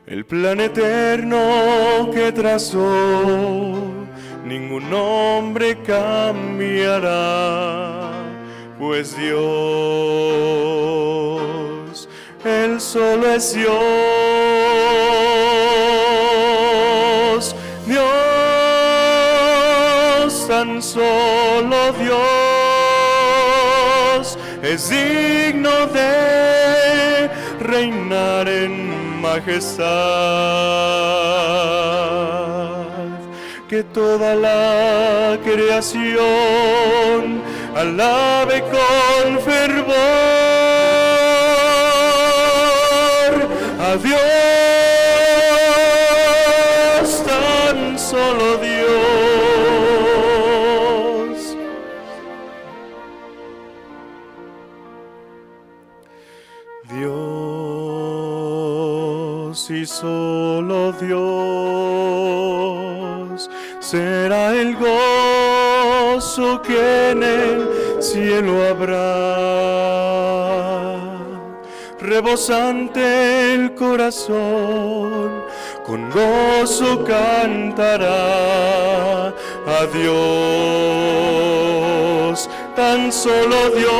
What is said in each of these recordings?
el plan eterno que trazó, ningún hombre cambiará, pues Dios, Él solo es Dios, Dios, tan solo Dios, es digno de reinar en majestad. Que toda la creación alabe con fervor a Dios, tan solo Dios. Dios y solo Dios será el gozo que en el cielo habrá. Rebosante el corazón, con gozo cantará a Dios, tan solo Dios.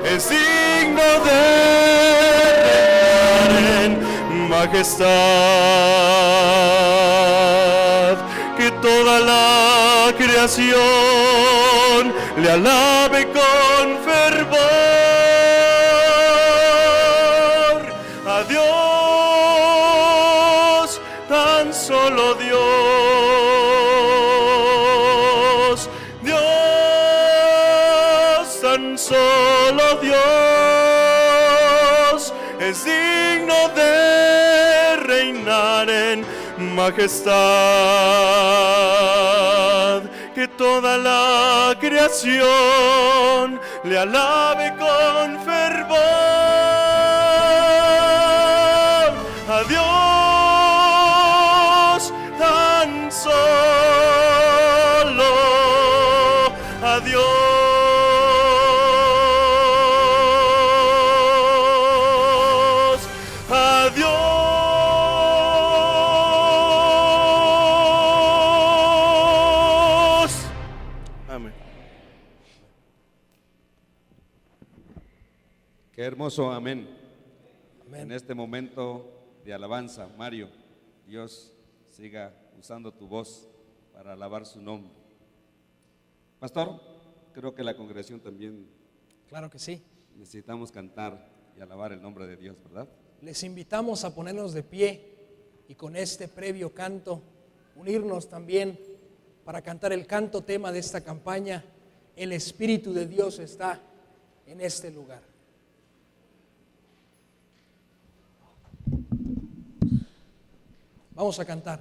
Es digno de reinar en majestad, que toda la creación le alabe con fervor a Dios, tan solo Dios, Dios, tan solo Dios, es digno de reinar en majestad, que toda la creación le alabe con fervor a Dios, tan solo a Dios. Qué hermoso, amén. Amén. En este momento de alabanza, Mario, Dios siga usando tu voz para alabar su nombre. Pastor, creo que la congregación también Claro que sí. necesitamos cantar y alabar el nombre de Dios, ¿verdad? Les invitamos a ponernos de pie y con este previo canto unirnos también para cantar el canto tema de esta campaña. El Espíritu de Dios está en este lugar. Vamos a cantar.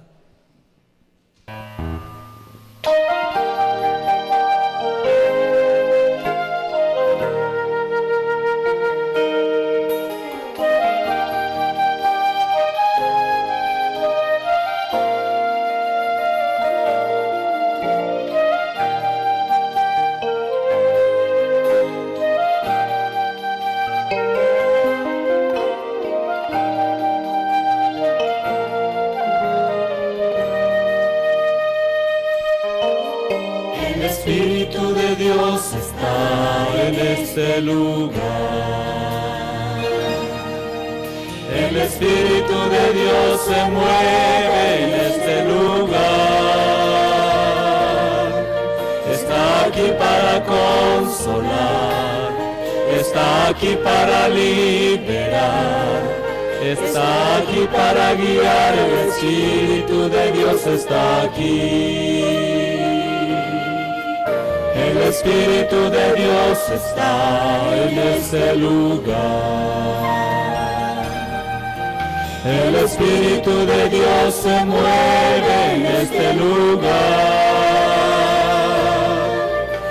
El Espíritu de Dios está en este lugar. El Espíritu de Dios se mueve en este lugar. Está aquí para consolar, está aquí para liberar, está aquí para guiar. El Espíritu de Dios está aquí. El Espíritu de Dios está en este lugar. El Espíritu de Dios se mueve en este lugar.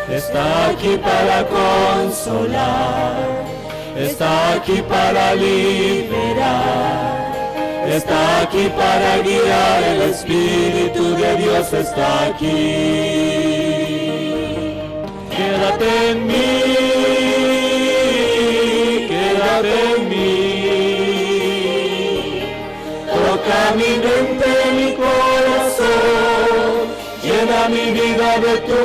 Está aquí para consolar, está aquí para liberar, está aquí para guiar. El Espíritu de Dios está aquí. en mí, quédate en mí. Toca mi mente, mi corazón, llena mi vida de tu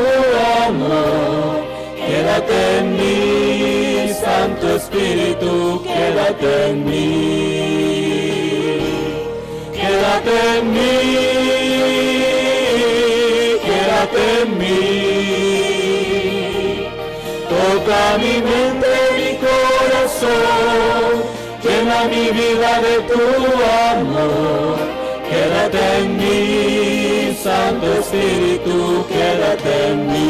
amor. Quédate en mí, Santo Espíritu, quédate en mí. Quédate en mí, quédate en mí. Toca mi mente, mi corazón, llena mi vida de tu amor. Quédate en mí, Santo Espíritu, quédate en mí.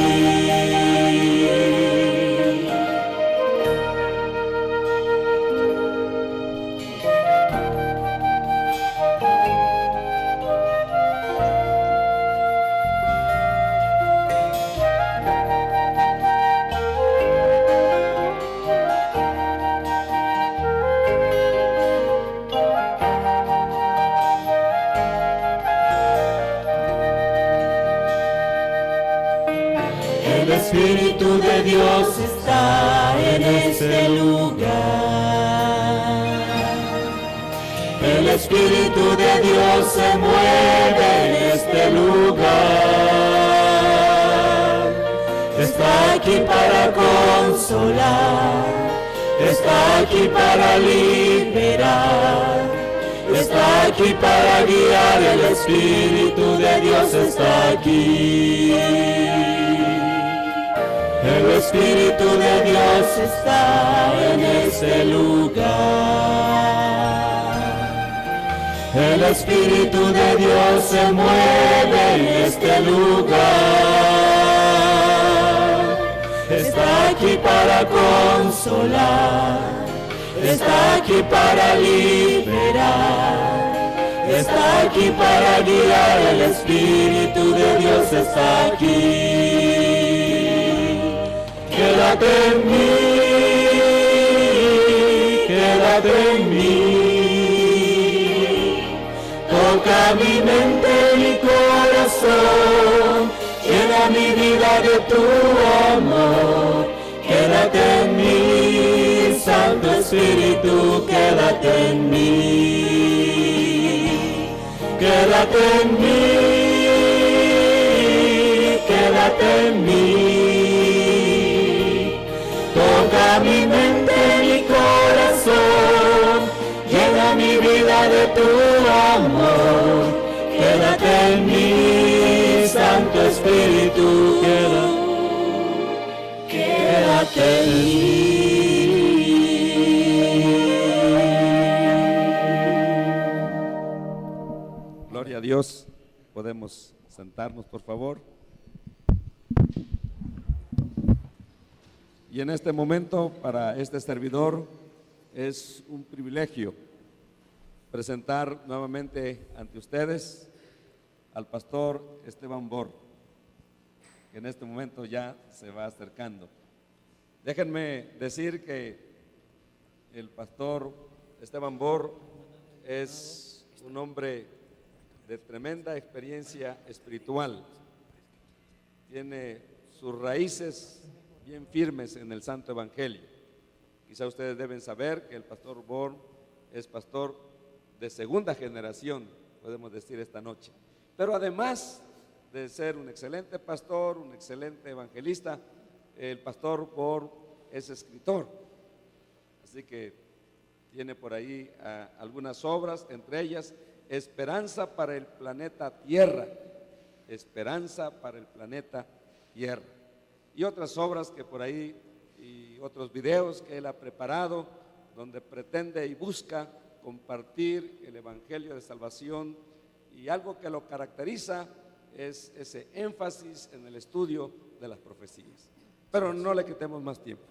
El Espíritu de Dios está en este lugar. El Espíritu de Dios se mueve en este lugar. Está aquí para consolar, está aquí para liberar, está aquí para guiar. El Espíritu de Dios está aquí. El Espíritu de Dios está en ese lugar. El Espíritu de Dios se mueve en este lugar. Está aquí para consolar, está aquí para liberar, está aquí para guiar. El Espíritu de Dios está aquí. Quédate en mí, quédate en mí. Toca mi mente, mi corazón, llena mi vida de tu amor. Quédate en mí, Santo Espíritu, quédate en mí. Quédate en mí, quédate en mí. Toca mi mente, mi corazón, llena mi vida de tu amor. Quédate en mí, Santo Espíritu, quédate en mí. Gloria a Dios. Podemos sentarnos, por favor. Y en este momento, para este servidor, es un privilegio presentar nuevamente ante ustedes al pastor Esteban Bor, que en este momento ya se va acercando. Déjenme decir que el pastor Esteban Bor es un hombre de tremenda experiencia espiritual. Tiene sus raíces bien firmes en el Santo Evangelio. Quizá ustedes deben saber que el pastor Bor es pastor de segunda generación, podemos decir esta noche. Pero además de ser un excelente pastor, un excelente evangelista, el pastor Bor es escritor. Así que tiene por ahí algunas obras, entre ellas Esperanza para el planeta Tierra. Esperanza para el planeta Tierra. Y otras obras que por ahí, y otros videos que él ha preparado, donde pretende y busca compartir el Evangelio de Salvación, y algo que lo caracteriza es ese énfasis en el estudio de las profecías. Pero no le quitemos más tiempo.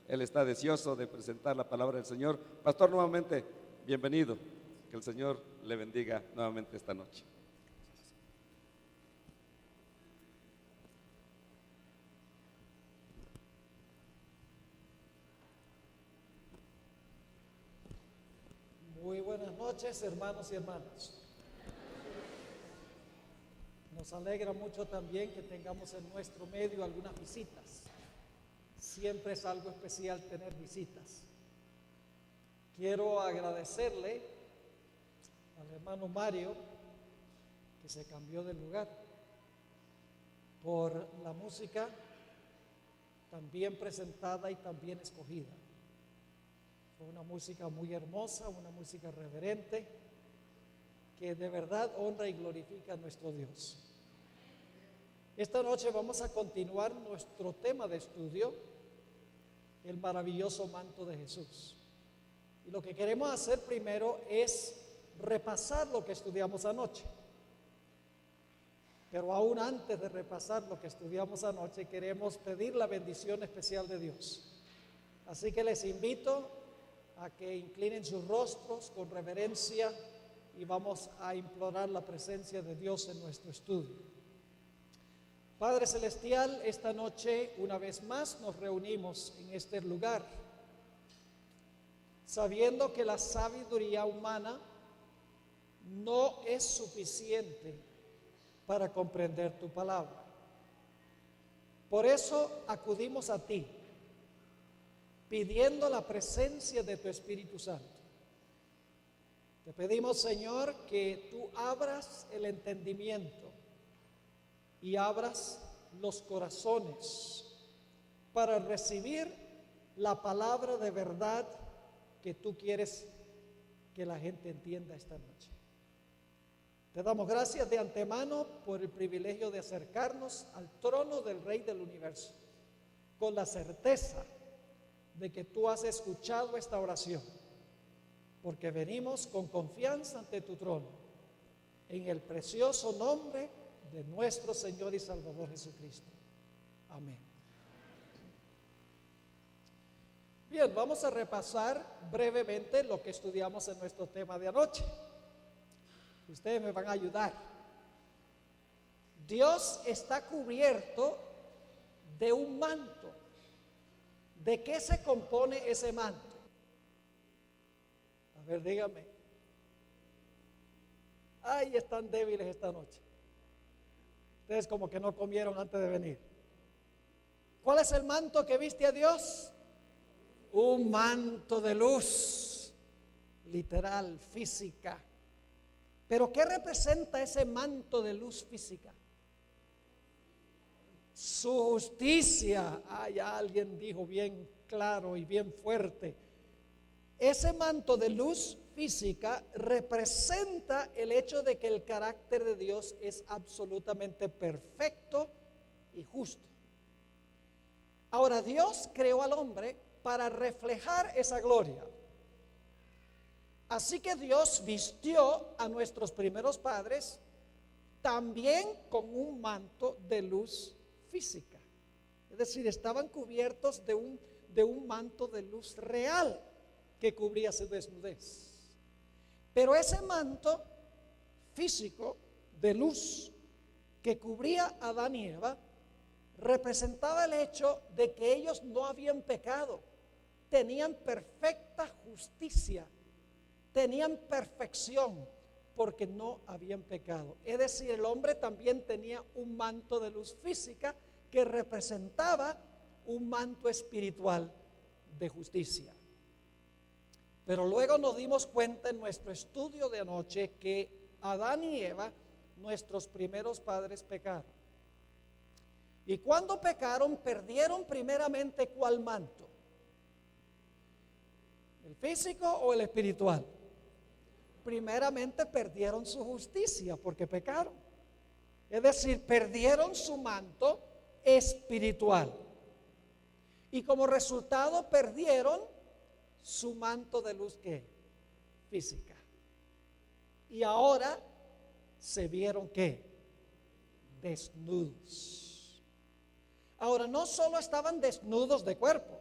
Él está deseoso de presentar la palabra del Señor. Pastor, nuevamente, bienvenido. Que el Señor le bendiga nuevamente esta noche. Muy buenas noches, hermanos y hermanas. Nos alegra mucho también que tengamos en nuestro medio algunas visitas. siempre es algo especial tener visitas. Quiero agradecerle al hermano Mario, que se cambió de lugar, por la música tan bien presentada y tan bien escogida. Fue una música muy hermosa, una música reverente, que de verdad honra y glorifica a nuestro Dios. Esta noche vamos a continuar nuestro tema de estudio, el maravilloso manto de Jesús. Y lo que queremos hacer primero es repasar lo que estudiamos anoche. Pero aún antes de repasar lo que estudiamos anoche, queremos pedir la bendición especial de Dios. Así que les invito a que inclinen sus rostros con reverencia y vamos a implorar la presencia de Dios en nuestro estudio. Padre Celestial, esta noche una vez más nos reunimos en este lugar, sabiendo que la sabiduría humana no es suficiente para comprender tu palabra. Por eso acudimos a ti, pidiendo la presencia de tu Espíritu Santo. Te pedimos, Señor, que tú abras el entendimiento y abras los corazones para recibir la palabra de verdad que tú quieres que la gente entienda esta noche. Te damos gracias de antemano por el privilegio de acercarnos al trono del Rey del Universo, con la certeza de que tú has escuchado esta oración, porque venimos con confianza ante tu trono, en el precioso nombre de nuestro Señor y Salvador Jesucristo. Amén. Bien, vamos a repasar brevemente lo que estudiamos en nuestro tema de anoche. Ustedes me van a ayudar. Dios está cubierto de un manto. ¿De qué se compone ese manto? A ver, dígame. Ay, están débiles esta noche. Ustedes como que no comieron antes de venir. ¿Cuál es el manto que viste a Dios? Un manto de luz, literal, física. ¿Pero qué representa ese manto de luz física? Su justicia. Ay, alguien dijo bien claro y bien fuerte. Ese manto de luz física representa el hecho de que el carácter de Dios es absolutamente perfecto y justo. Ahora, Dios creó al hombre para reflejar esa gloria. Así que Dios vistió a nuestros primeros padres también con un manto de luz física. Es decir, estaban cubiertos de un manto de luz real que cubría su desnudez. Pero ese manto físico de luz que cubría a Adán y Eva representaba el hecho de que ellos no habían pecado, tenían perfecta justicia, tenían perfección porque no habían pecado. Es decir, el hombre también tenía un manto de luz física que representaba un manto espiritual de justicia. Pero luego nos dimos cuenta en nuestro estudio de anoche que Adán y Eva, nuestros primeros padres, pecaron. Y cuando pecaron, perdieron primeramente ¿cuál manto? ¿El físico o el espiritual? Primeramente perdieron su justicia porque pecaron. Es decir, perdieron su manto espiritual. Y como resultado perdieron su manto de luz, ¿qué? Física. Y ahora se vieron ¿qué? Desnudos. Ahora, no solo estaban desnudos de cuerpo,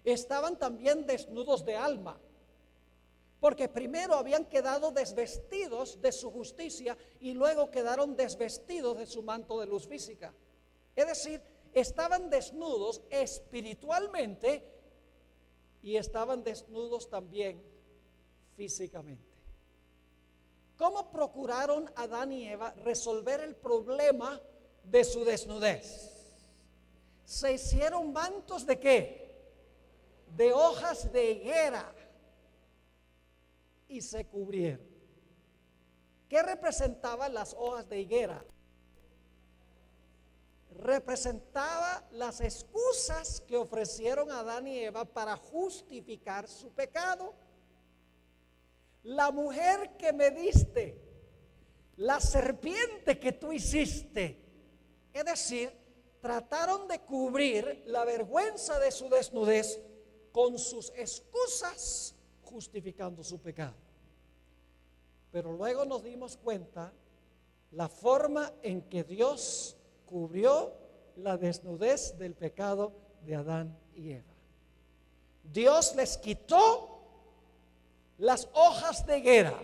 estaban también desnudos de alma. Porque primero habían quedado desvestidos de su justicia y luego quedaron desvestidos de su manto de luz física. Es decir, estaban desnudos espiritualmente y estaban desnudos también físicamente. ¿Cómo procuraron Adán y Eva resolver el problema de su desnudez? se hicieron mantos ¿de qué? De hojas de higuera y se cubrieron. ¿Qué representaban las hojas de higuera? Representaba las excusas que ofrecieron Adán y Eva para justificar su pecado. La mujer que me diste, la serpiente que tú hiciste, es decir, trataron de cubrir la vergüenza de su desnudez con sus excusas, justificando su pecado. Pero luego nos dimos cuenta la forma en que Dios cubrió la desnudez del pecado de Adán y Eva. Dios les quitó las hojas de higuera.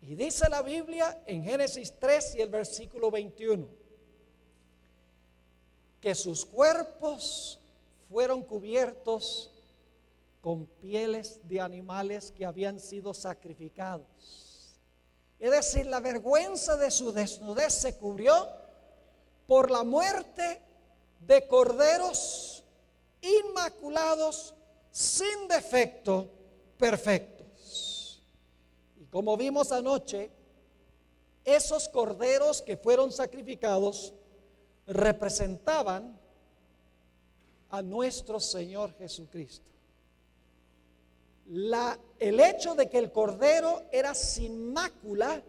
Y dice la Biblia en Génesis 3 y el versículo 21, que sus cuerpos fueron cubiertos con pieles de animales que habían sido sacrificados. Es decir, la vergüenza de su desnudez se cubrió por la muerte de corderos inmaculados, sin defecto, perfectos. Y como vimos anoche, esos corderos que fueron sacrificados representaban a nuestro Señor Jesucristo. El hecho de que el cordero era sin mácula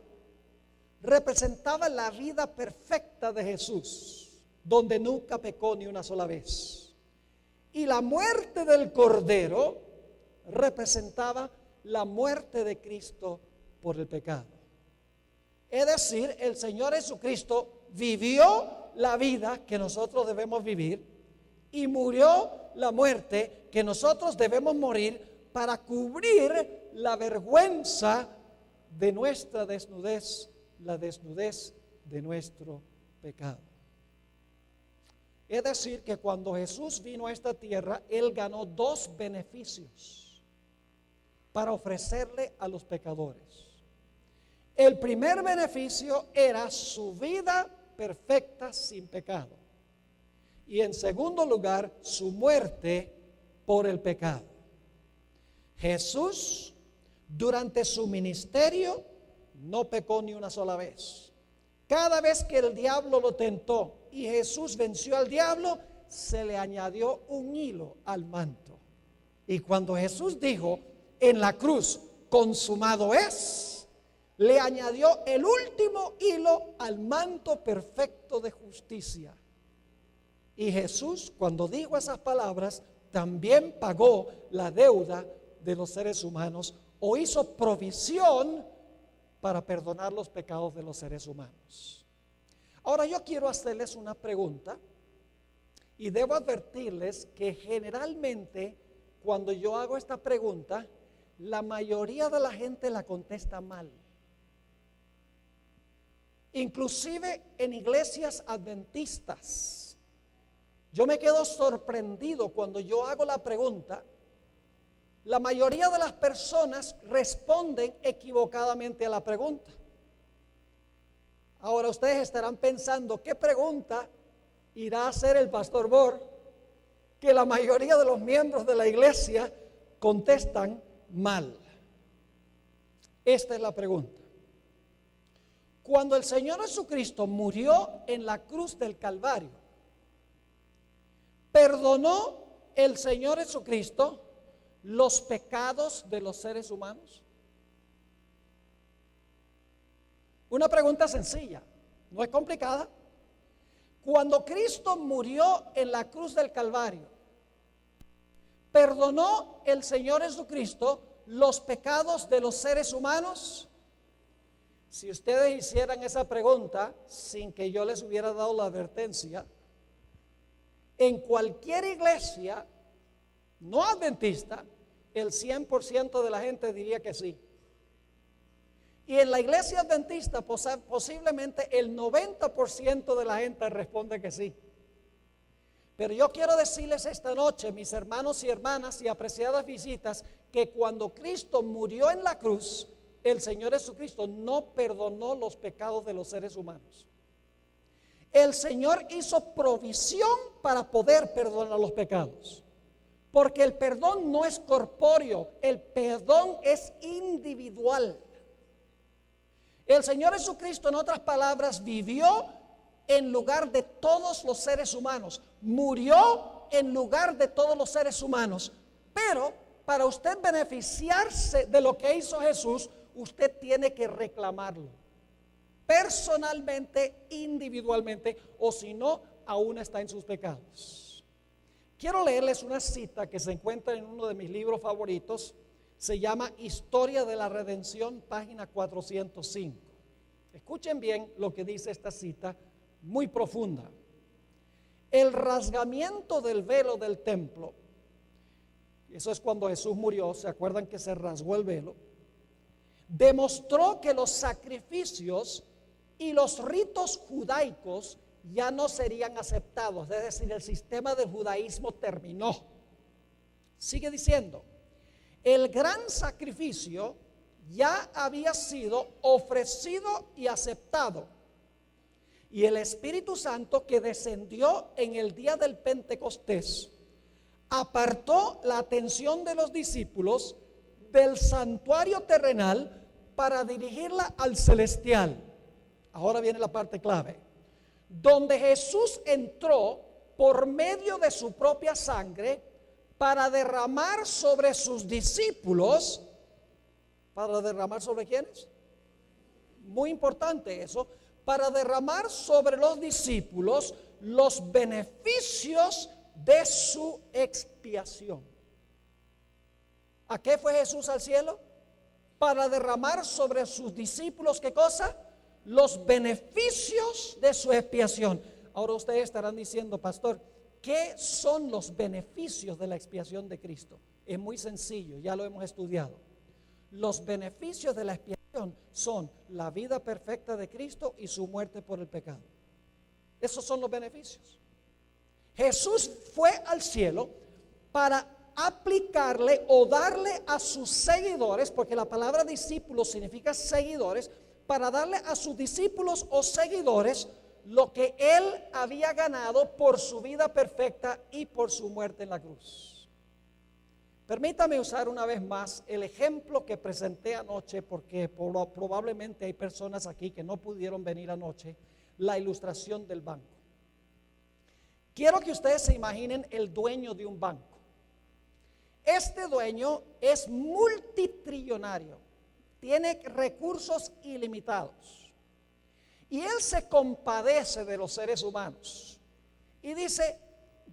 representaba la vida perfecta de Jesús, donde nunca pecó ni una sola vez. Y la muerte del cordero representaba la muerte de Cristo por el pecado. Es decir, el Señor Jesucristo vivió la vida que nosotros debemos vivir y murió la muerte que nosotros debemos morir para cubrir la vergüenza de nuestra desnudez, la desnudez de nuestro pecado. Es decir, que cuando Jesús vino a esta tierra, Él ganó dos beneficios para ofrecerle a los pecadores. El primer beneficio era su vida perfecta sin pecado. Y en segundo lugar, su muerte por el pecado. Jesús, durante su ministerio, no pecó ni una sola vez. Cada vez que el diablo lo tentó y Jesús venció al diablo, se le añadió un hilo al manto. Y cuando Jesús dijo en la cruz, consumado es, le añadió el último hilo al manto perfecto de justicia. Y Jesús, cuando dijo esas palabras, también pagó la deuda de los seres humanos o hizo provisión para perdonar los pecados de los seres humanos. Ahora yo quiero hacerles una pregunta y debo advertirles que generalmente cuando yo hago esta pregunta, la mayoría de la gente la contesta mal. Inclusive en iglesias adventistas. Yo me quedo sorprendido cuando yo hago la pregunta. La mayoría de las personas responden equivocadamente a la pregunta. Ahora ustedes estarán pensando, ¿qué pregunta irá a hacer el pastor Bor? Que la mayoría de los miembros de la iglesia contestan mal. Esta es la pregunta. Cuando el Señor Jesucristo murió en la cruz del Calvario, ¿perdonó el Señor Jesucristo los pecados de los seres humanos? Una pregunta sencilla, no es complicada. Cuando Cristo murió en la cruz del Calvario, ¿perdonó el Señor Jesucristo los pecados de los seres humanos? Si ustedes hicieran esa pregunta sin que yo les hubiera dado la advertencia, en cualquier iglesia no adventista, el 100% de la gente diría que sí. Y en la iglesia adventista posiblemente el 90% de la gente responde que sí. Pero yo quiero decirles esta noche, mis hermanos y hermanas y apreciadas visitas, que cuando Cristo murió en la cruz, el Señor Jesucristo no perdonó los pecados de los seres humanos. El Señor hizo provisión para poder perdonar los pecados. Porque el perdón no es corpóreo, el perdón es individual. El Señor Jesucristo, en otras palabras, vivió en lugar de todos los seres humanos, murió en lugar de todos los seres humanos. Pero para usted beneficiarse de lo que hizo Jesús, usted tiene que reclamarlo personalmente, individualmente, o si no, aún está en sus pecados. Quiero leerles una cita que se encuentra en uno de mis libros favoritos. Se llama Historia de la Redención, página 405. Escuchen bien lo que dice esta cita, muy profunda. El rasgamiento del velo del templo, eso es cuando Jesús murió, ¿se acuerdan que se rasgó el velo? Demostró que los sacrificios y los ritos judaicos ya no serían aceptados, es decir, el sistema del judaísmo terminó. Sigue diciendo, el gran sacrificio ya había sido ofrecido y aceptado, y el Espíritu Santo que descendió en el día del Pentecostés apartó la atención de los discípulos del santuario terrenal para dirigirla al celestial. Ahora viene la parte clave, donde Jesús entró por medio de su propia sangre para derramar sobre sus discípulos. ¿Para derramar sobre quiénes? Muy importante eso. Para derramar sobre los discípulos los beneficios de su expiación. ¿A qué fue Jesús al cielo? Para derramar sobre sus discípulos, ¿qué cosa? Los beneficios de su expiación. Ahora ustedes estarán diciendo, pastor, ¿qué son los beneficios de la expiación de Cristo? Es muy sencillo, ya lo hemos estudiado. Los beneficios de la expiación son la vida perfecta de Cristo y su muerte por el pecado. Esos son los beneficios. Jesús fue al cielo para aplicarle o darle a sus seguidores, porque la palabra discípulos significa seguidores, para darle a sus discípulos o seguidores lo que él había ganado por su vida perfecta y por su muerte en la cruz. Permítame usar una vez más el ejemplo que presenté anoche, porque probablemente hay personas aquí que no pudieron venir anoche, la ilustración del banco. Quiero que ustedes se imaginen el dueño de un banco. Este dueño es multitrillonario, tiene recursos ilimitados, y él se compadece de los seres humanos y dice,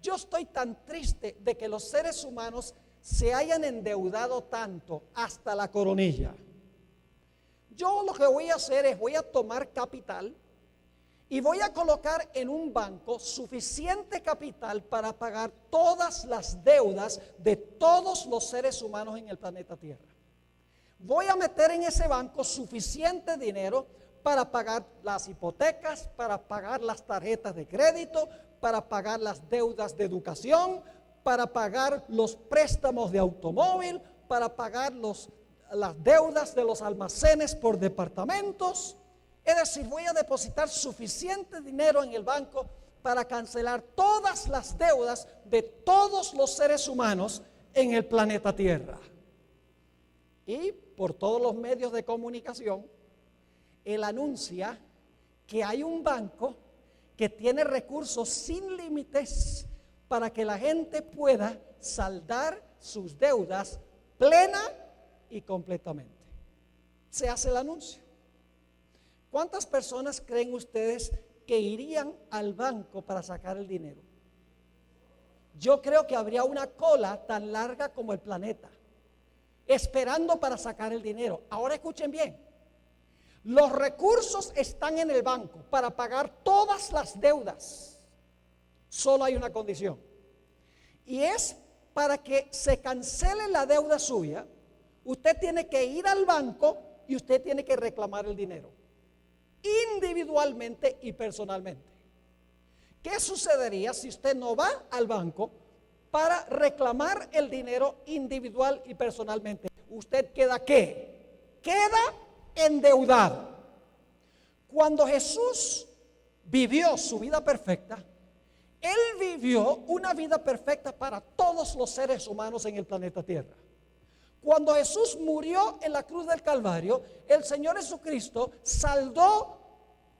yo estoy tan triste de que los seres humanos se hayan endeudado tanto hasta la coronilla. Yo lo que voy a hacer es voy a tomar capital y voy a colocar en un banco suficiente capital para pagar todas las deudas de todos los seres humanos en el planeta Tierra. Voy a meter en ese banco suficiente dinero para pagar las hipotecas, para pagar las tarjetas de crédito, para pagar las deudas de educación, para pagar los préstamos de automóvil, para pagar las deudas de los almacenes por departamentos. Es decir, voy a depositar suficiente dinero en el banco para cancelar todas las deudas de todos los seres humanos en el planeta Tierra. Y por todos los medios de comunicación, él anuncia que hay un banco que tiene recursos sin límites para que la gente pueda saldar sus deudas plena y completamente. Se hace el anuncio. ¿Cuántas personas creen ustedes que irían al banco para sacar el dinero? Yo creo que habría una cola tan larga como el planeta, esperando para sacar el dinero. Ahora escuchen bien, los recursos están en el banco para pagar todas las deudas. Solo hay una condición, y es para que se cancele la deuda suya, usted tiene que ir al banco y usted tiene que reclamar el dinero, individualmente y personalmente. ¿Qué sucedería si usted no va al banco para reclamar el dinero individual y personalmente? Usted queda ¿qué? Queda endeudado. Cuando Jesús vivió su vida perfecta. Él vivió una vida perfecta para todos los seres humanos en el planeta Tierra. Cuando Jesús murió en la cruz del Calvario, el Señor Jesucristo saldó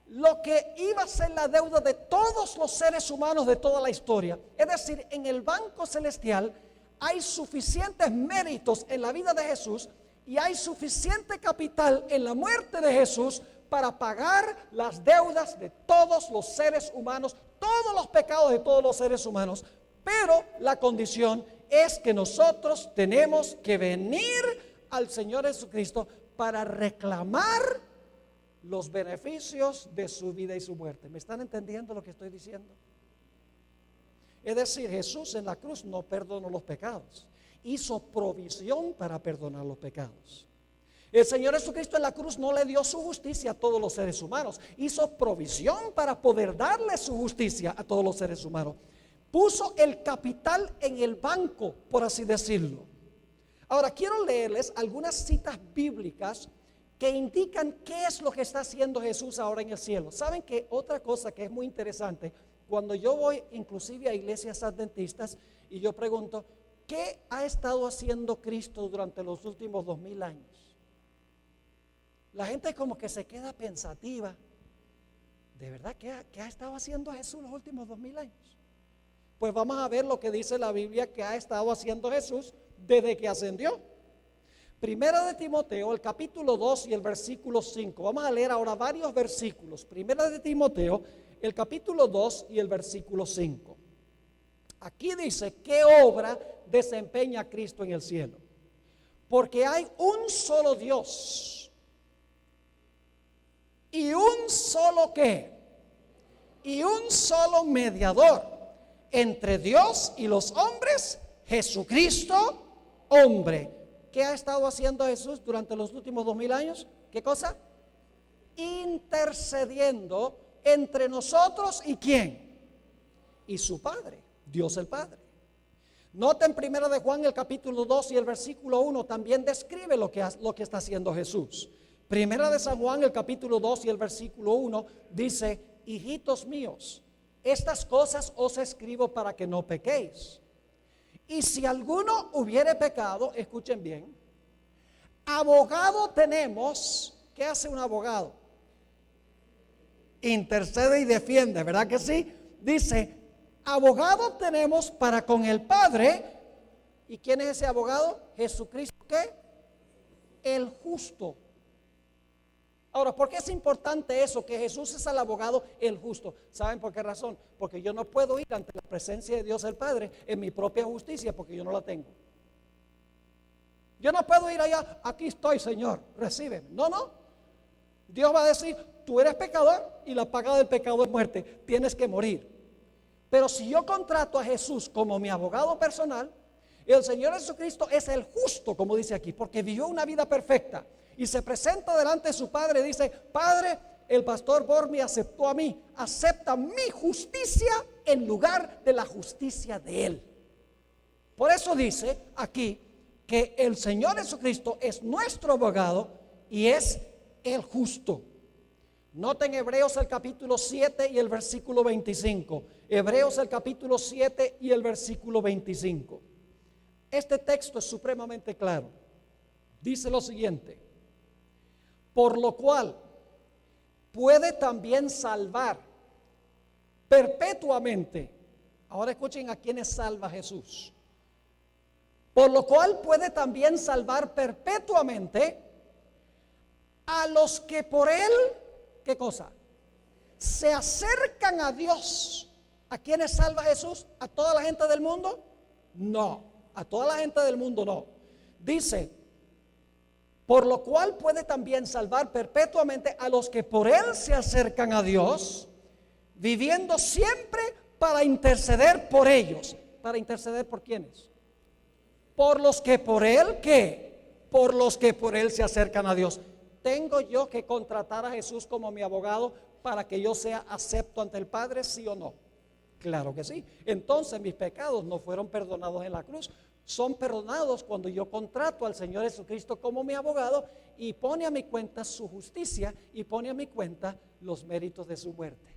lo que iba a ser la deuda de todos los seres humanos de toda la historia. Es decir, en el banco celestial hay suficientes méritos en la vida de Jesús y hay suficiente capital en la muerte de Jesús para pagar las deudas de todos los seres humanos, todos los pecados de todos los seres humanos. Pero la condición es que nosotros tenemos que venir al Señor Jesucristo para reclamar los beneficios de su vida y su muerte. ¿Me están entendiendo lo que estoy diciendo? Es decir, Jesús en la cruz no perdonó los pecados, hizo provisión para perdonar los pecados. El Señor Jesucristo en la cruz no le dio su justicia a todos los seres humanos, hizo provisión para poder darle su justicia a todos los seres humanos. Puso el capital en el banco, por así decirlo. Ahora quiero leerles algunas citas bíblicas que indican qué es lo que está haciendo Jesús ahora en el cielo. ¿Saben que otra cosa que es muy interesante? Cuando yo voy inclusive a iglesias adventistas y yo pregunto, ¿qué ha estado haciendo Cristo durante los últimos 2000 años? La gente como que se queda pensativa. ¿De verdad qué ha estado haciendo Jesús los últimos 2000 años? Pues vamos a ver lo que dice la Biblia que ha estado haciendo Jesús desde que ascendió. Primera de Timoteo, el capítulo 2 y el versículo 5. Vamos a leer ahora varios versículos. Primera de Timoteo, el capítulo 2 y el versículo 5. Aquí dice, ¿qué obra desempeña Cristo en el cielo? Porque hay un solo Dios y un solo ¿qué? Y un solo mediador entre Dios y los hombres, Jesucristo, hombre. ¿Qué ha estado haciendo Jesús durante los últimos 2000 años? ¿Qué cosa? Intercediendo entre nosotros y ¿quién? Y su Padre, Dios el Padre. Noten primero de Juan el capítulo 2 y el versículo 1 también describe lo que está haciendo Jesús. Primera de San Juan el capítulo 2 y el versículo 1 dice, hijitos míos, estas cosas os escribo para que no pequéis. Y si alguno hubiere pecado, escuchen bien, abogado tenemos. ¿Qué hace un abogado? Intercede y defiende, ¿verdad que sí? Dice, abogado tenemos para con el Padre. ¿Y quién es ese abogado? Jesucristo, ¿qué? El justo. Ahora, ¿por qué es importante eso? Que Jesús es el abogado, el justo. ¿Saben por qué razón? Porque yo no puedo ir ante la presencia de Dios el Padre en mi propia justicia, porque yo no la tengo. Yo no puedo ir allá, aquí estoy, Señor, recíbeme. No, no. Dios va a decir, tú eres pecador y la paga del pecado es muerte, tienes que morir. Pero si yo contrato a Jesús como mi abogado personal, el Señor Jesucristo es el justo, como dice aquí, porque vivió una vida perfecta. Y se presenta delante de su Padre y dice, Padre, el pastor Bor me aceptó a mí, acepta mi justicia en lugar de la justicia de él. Por eso dice aquí que el Señor Jesucristo es nuestro abogado y es el justo. Noten Hebreos el capítulo 7 y el versículo 25. Hebreos el capítulo 7 y el versículo 25. Este texto es supremamente claro. Dice lo siguiente. Por lo cual puede también salvar perpetuamente. Ahora escuchen a quienes salva Jesús. Por lo cual puede también salvar perpetuamente a los que por él, ¿qué cosa? Se acercan a Dios. ¿A quienes salva Jesús? ¿A toda la gente del mundo? No, a toda la gente del mundo no. Dice, por lo cual puede también salvar perpetuamente a los que por él se acercan a Dios, viviendo siempre para interceder por ellos. ¿Para interceder por quiénes? Por los que por él, ¿qué? Por los que por él se acercan a Dios. ¿Tengo yo que contratar a Jesús como mi abogado para que yo sea acepto ante el Padre, sí o no? Claro que sí. Entonces mis pecados no fueron perdonados en la cruz. Son perdonados cuando yo contrato al Señor Jesucristo como mi abogado y pone a mi cuenta su justicia y pone a mi cuenta los méritos de su muerte.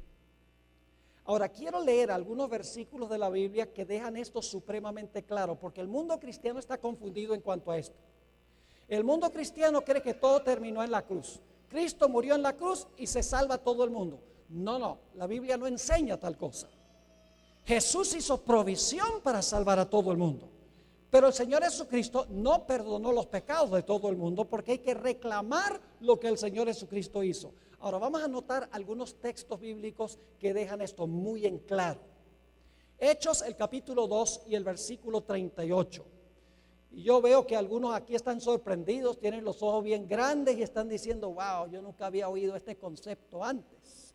Ahora quiero leer algunos versículos de la Biblia que dejan esto supremamente claro, porque el mundo cristiano está confundido en cuanto a esto. El mundo cristiano cree que todo terminó en la cruz. Cristo murió en la cruz y se salva todo el mundo. No, la Biblia no enseña tal cosa. Jesús hizo provisión para salvar a todo el mundo. Pero el Señor Jesucristo no perdonó los pecados de todo el mundo, porque hay que reclamar lo que el Señor Jesucristo hizo. Ahora vamos a notar algunos textos bíblicos que dejan esto muy en claro. Hechos, el capítulo 2 y el versículo 38. Y yo veo que algunos aquí están sorprendidos, tienen los ojos bien grandes y están diciendo, wow, yo nunca había oído este concepto antes.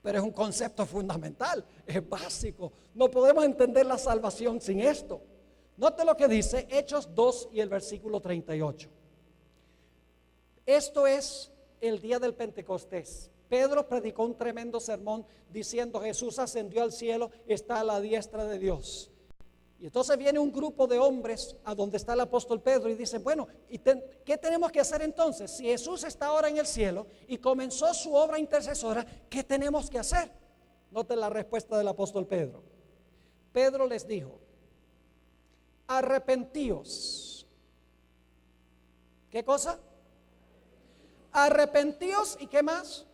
Pero es un concepto fundamental, es básico. No podemos entender la salvación sin esto. Note lo que dice Hechos 2 y el versículo 38. Esto es el día del Pentecostés. Pedro predicó un tremendo sermón diciendo: Jesús ascendió al cielo, está a la diestra de Dios. Y entonces viene un grupo de hombres a donde está el apóstol Pedro y dice: bueno, ¿qué tenemos que hacer entonces? Si Jesús está ahora en el cielo y comenzó su obra intercesora, ¿qué tenemos que hacer? Noten la respuesta del apóstol Pedro. Pedro les dijo: arrepentíos. ¿Qué cosa? Arrepentíos, ¿y qué más?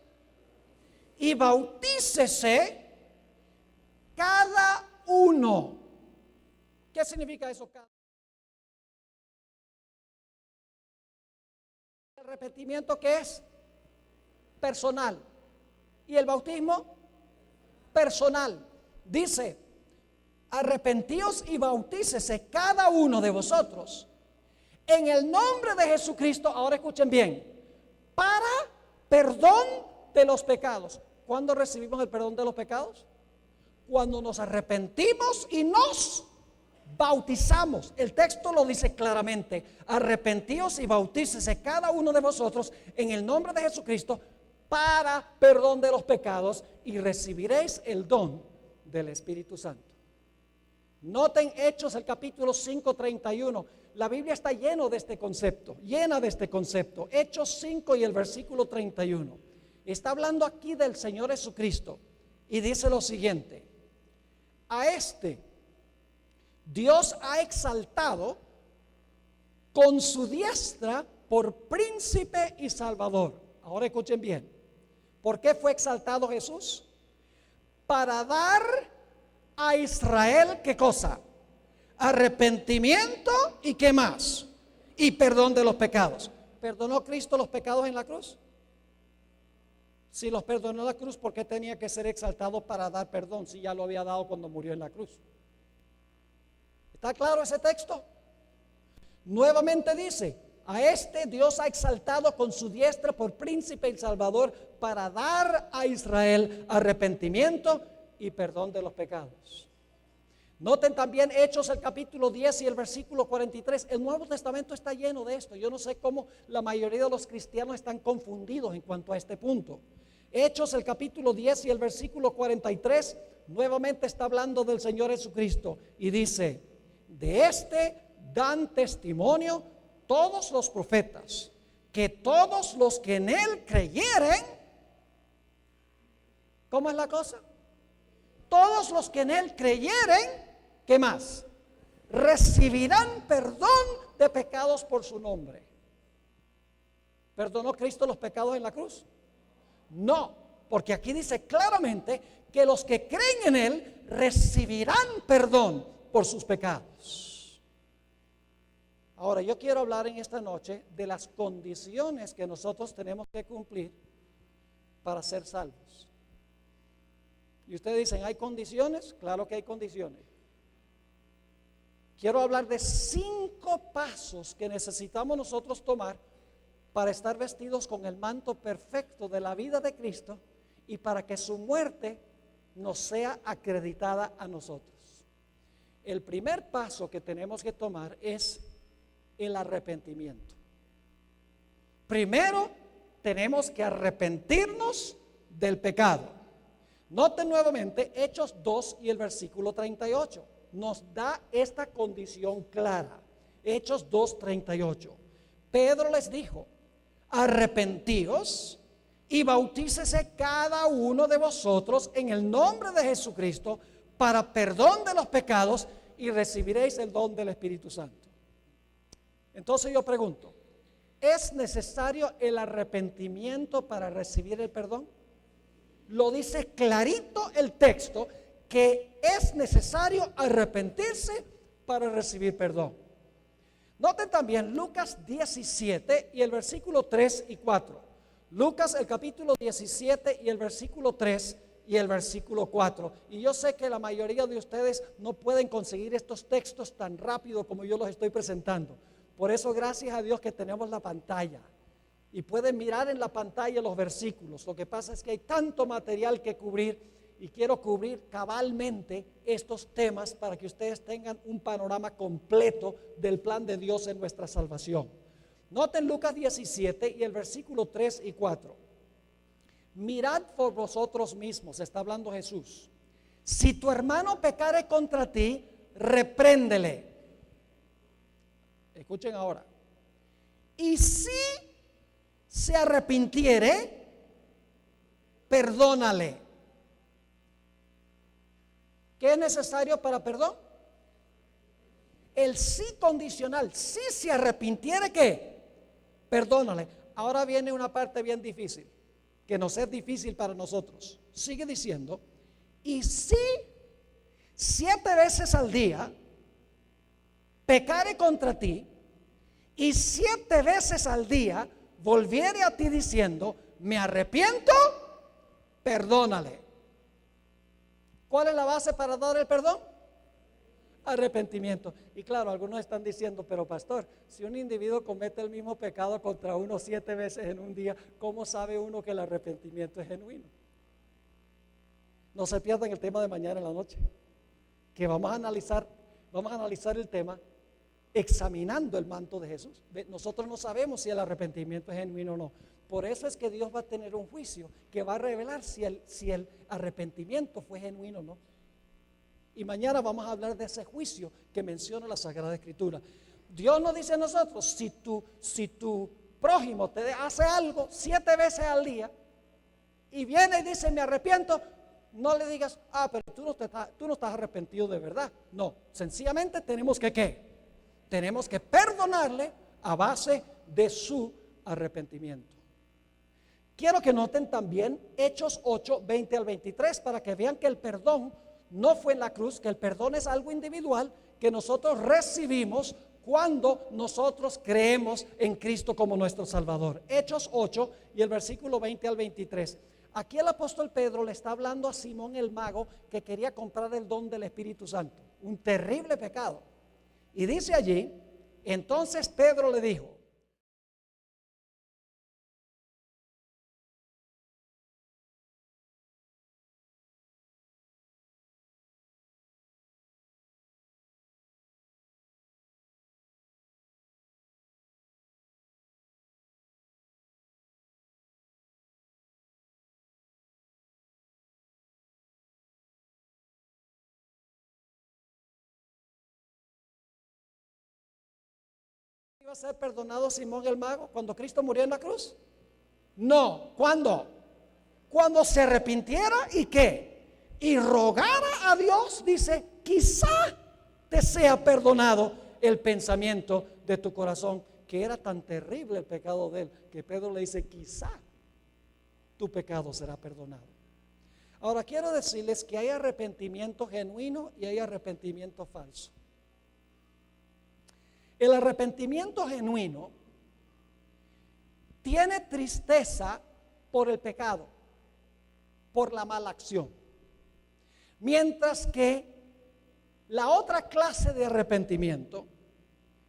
Y bautícese cada uno. ¿Qué significa eso? El arrepentimiento, ¿qué es? Personal. Y el bautismo, personal. Dice: arrepentíos y bautícese cada uno de vosotros en el nombre de Jesucristo. Ahora escuchen bien: para perdón de los pecados. ¿Cuándo recibimos el perdón de los pecados? Cuando nos arrepentimos y nos bautizamos. El texto lo dice claramente: arrepentíos y bautícese cada uno de vosotros en el nombre de Jesucristo para perdón de los pecados, y recibiréis el don del Espíritu Santo. Noten Hechos, el capítulo 5:31. La Biblia está llena de este concepto. Hechos 5 y el versículo 31. Está hablando aquí del Señor Jesucristo y dice lo siguiente: a este Dios ha exaltado con su diestra por príncipe y salvador. Ahora escuchen bien. ¿Por qué fue exaltado Jesús? Para dar a Israel, ¿qué cosa? Arrepentimiento, y ¿qué más? Y perdón de los pecados. ¿Perdonó Cristo los pecados en la cruz? Si los perdonó en la cruz, ¿por qué tenía que ser exaltado para dar perdón si ya lo había dado cuando murió en la cruz? ¿Está claro ese texto? Nuevamente dice: a este Dios ha exaltado con su diestra por príncipe y salvador para dar a Israel arrepentimiento y perdón de los pecados. Noten también Hechos, el capítulo 10 y el versículo 43. El Nuevo Testamento está lleno de esto. Yo no sé cómo la mayoría de los cristianos están confundidos en cuanto a este punto. Hechos, el capítulo 10 y el versículo 43, nuevamente está hablando del Señor Jesucristo y dice: de este dan testimonio todos los profetas, que todos los que en él creyeren, ¿cómo es la cosa? Todos los que en él creyeren, ¿qué más? Recibirán perdón de pecados por su nombre. ¿Perdonó Cristo los pecados en la cruz? No, porque aquí dice claramente que los que creen en él recibirán perdón por sus pecados. Ahora yo quiero hablar en esta noche de las condiciones que nosotros tenemos que cumplir para ser salvos. Y ustedes dicen: ¿hay condiciones? Claro que hay condiciones. Quiero hablar de 5 pasos que necesitamos nosotros tomar para estar vestidos con el manto perfecto de la vida de Cristo y para que su muerte nos sea acreditada a nosotros. El primer paso que tenemos que tomar es el arrepentimiento. Primero tenemos que arrepentirnos del pecado. Noten nuevamente Hechos 2 y el versículo 38. Nos da esta condición clara. Hechos 2:38. Pedro les dijo: arrepentíos y bautícese cada uno de vosotros en el nombre de Jesucristo para perdón de los pecados y recibiréis el don del Espíritu Santo. Entonces yo pregunto, ¿es necesario el arrepentimiento para recibir el perdón? Lo dice clarito el texto, que es necesario arrepentirse para recibir perdón. Noten también Lucas 17 y el versículo 3 y 4. Lucas el capítulo 17 y el versículo 3 y el versículo 4. Y yo sé que la mayoría de ustedes no pueden conseguir estos textos tan rápido como yo los estoy presentando. Por eso, gracias a Dios que tenemos la pantalla y pueden mirar en la pantalla los versículos. Lo que pasa es que hay tanto material que cubrir y quiero cubrir cabalmente estos temas para que ustedes tengan un panorama completo del plan de Dios en nuestra salvación. Noten Lucas 17 y el versículo 3 y 4. Mirad por vosotros mismos, está hablando Jesús. Si tu hermano pecare contra ti, repréndele. Escuchen ahora. Y si se arrepintiere, perdónale. ¿Qué es necesario para perdón? El sí condicional. Si se arrepintiere, ¿qué? Perdónale. Ahora viene una parte bien difícil, que nos es difícil para nosotros. Sigue diciendo, y si 7 veces al día pecare contra ti, y 7 veces al día volviere a ti diciendo, me arrepiento, perdónale. ¿Cuál es la base para dar el perdón? Arrepentimiento. Y claro, algunos están diciendo, pero pastor, si un individuo comete el mismo pecado contra uno 7 veces en un día, ¿cómo sabe uno que el arrepentimiento es genuino? No se pierdan el tema de mañana en la noche, que vamos a analizar el tema examinando el manto de Jesús. Nosotros no sabemos si el arrepentimiento es genuino o no. Por eso es que Dios va a tener un juicio que va a revelar si el arrepentimiento fue genuino o no. Y mañana vamos a hablar de ese juicio que menciona la Sagrada Escritura. Dios nos dice a nosotros, si tu prójimo te hace algo 7 veces al día y viene y dice me arrepiento, no le digas, pero tú no estás arrepentido de verdad. No, sencillamente tenemos que ¿qué? Tenemos que perdonarle a base de su arrepentimiento. Quiero que noten también Hechos 8, 20 al 23 para que vean que el perdón no fue en la cruz, que el perdón es algo individual que nosotros recibimos cuando nosotros creemos en Cristo como nuestro Salvador. Hechos 8 y el versículo 20 al 23. Aquí el apóstol Pedro le está hablando a Simón el mago que quería comprar el don del Espíritu Santo, un terrible pecado. Y dice allí, entonces Pedro le dijo, ¿iba a ser perdonado Simón el mago cuando Cristo murió en la cruz? No. ¿Cuándo? Cuando se arrepintiera y ¿qué? Y rogara a Dios, dice, quizá te sea perdonado el pensamiento de tu corazón, que era tan terrible el pecado de él, que Pedro le dice, quizá tu pecado será perdonado. Ahora quiero decirles que hay arrepentimiento genuino y hay arrepentimiento falso. El arrepentimiento genuino tiene tristeza por el pecado, por la mala acción. Mientras que la otra clase de arrepentimiento,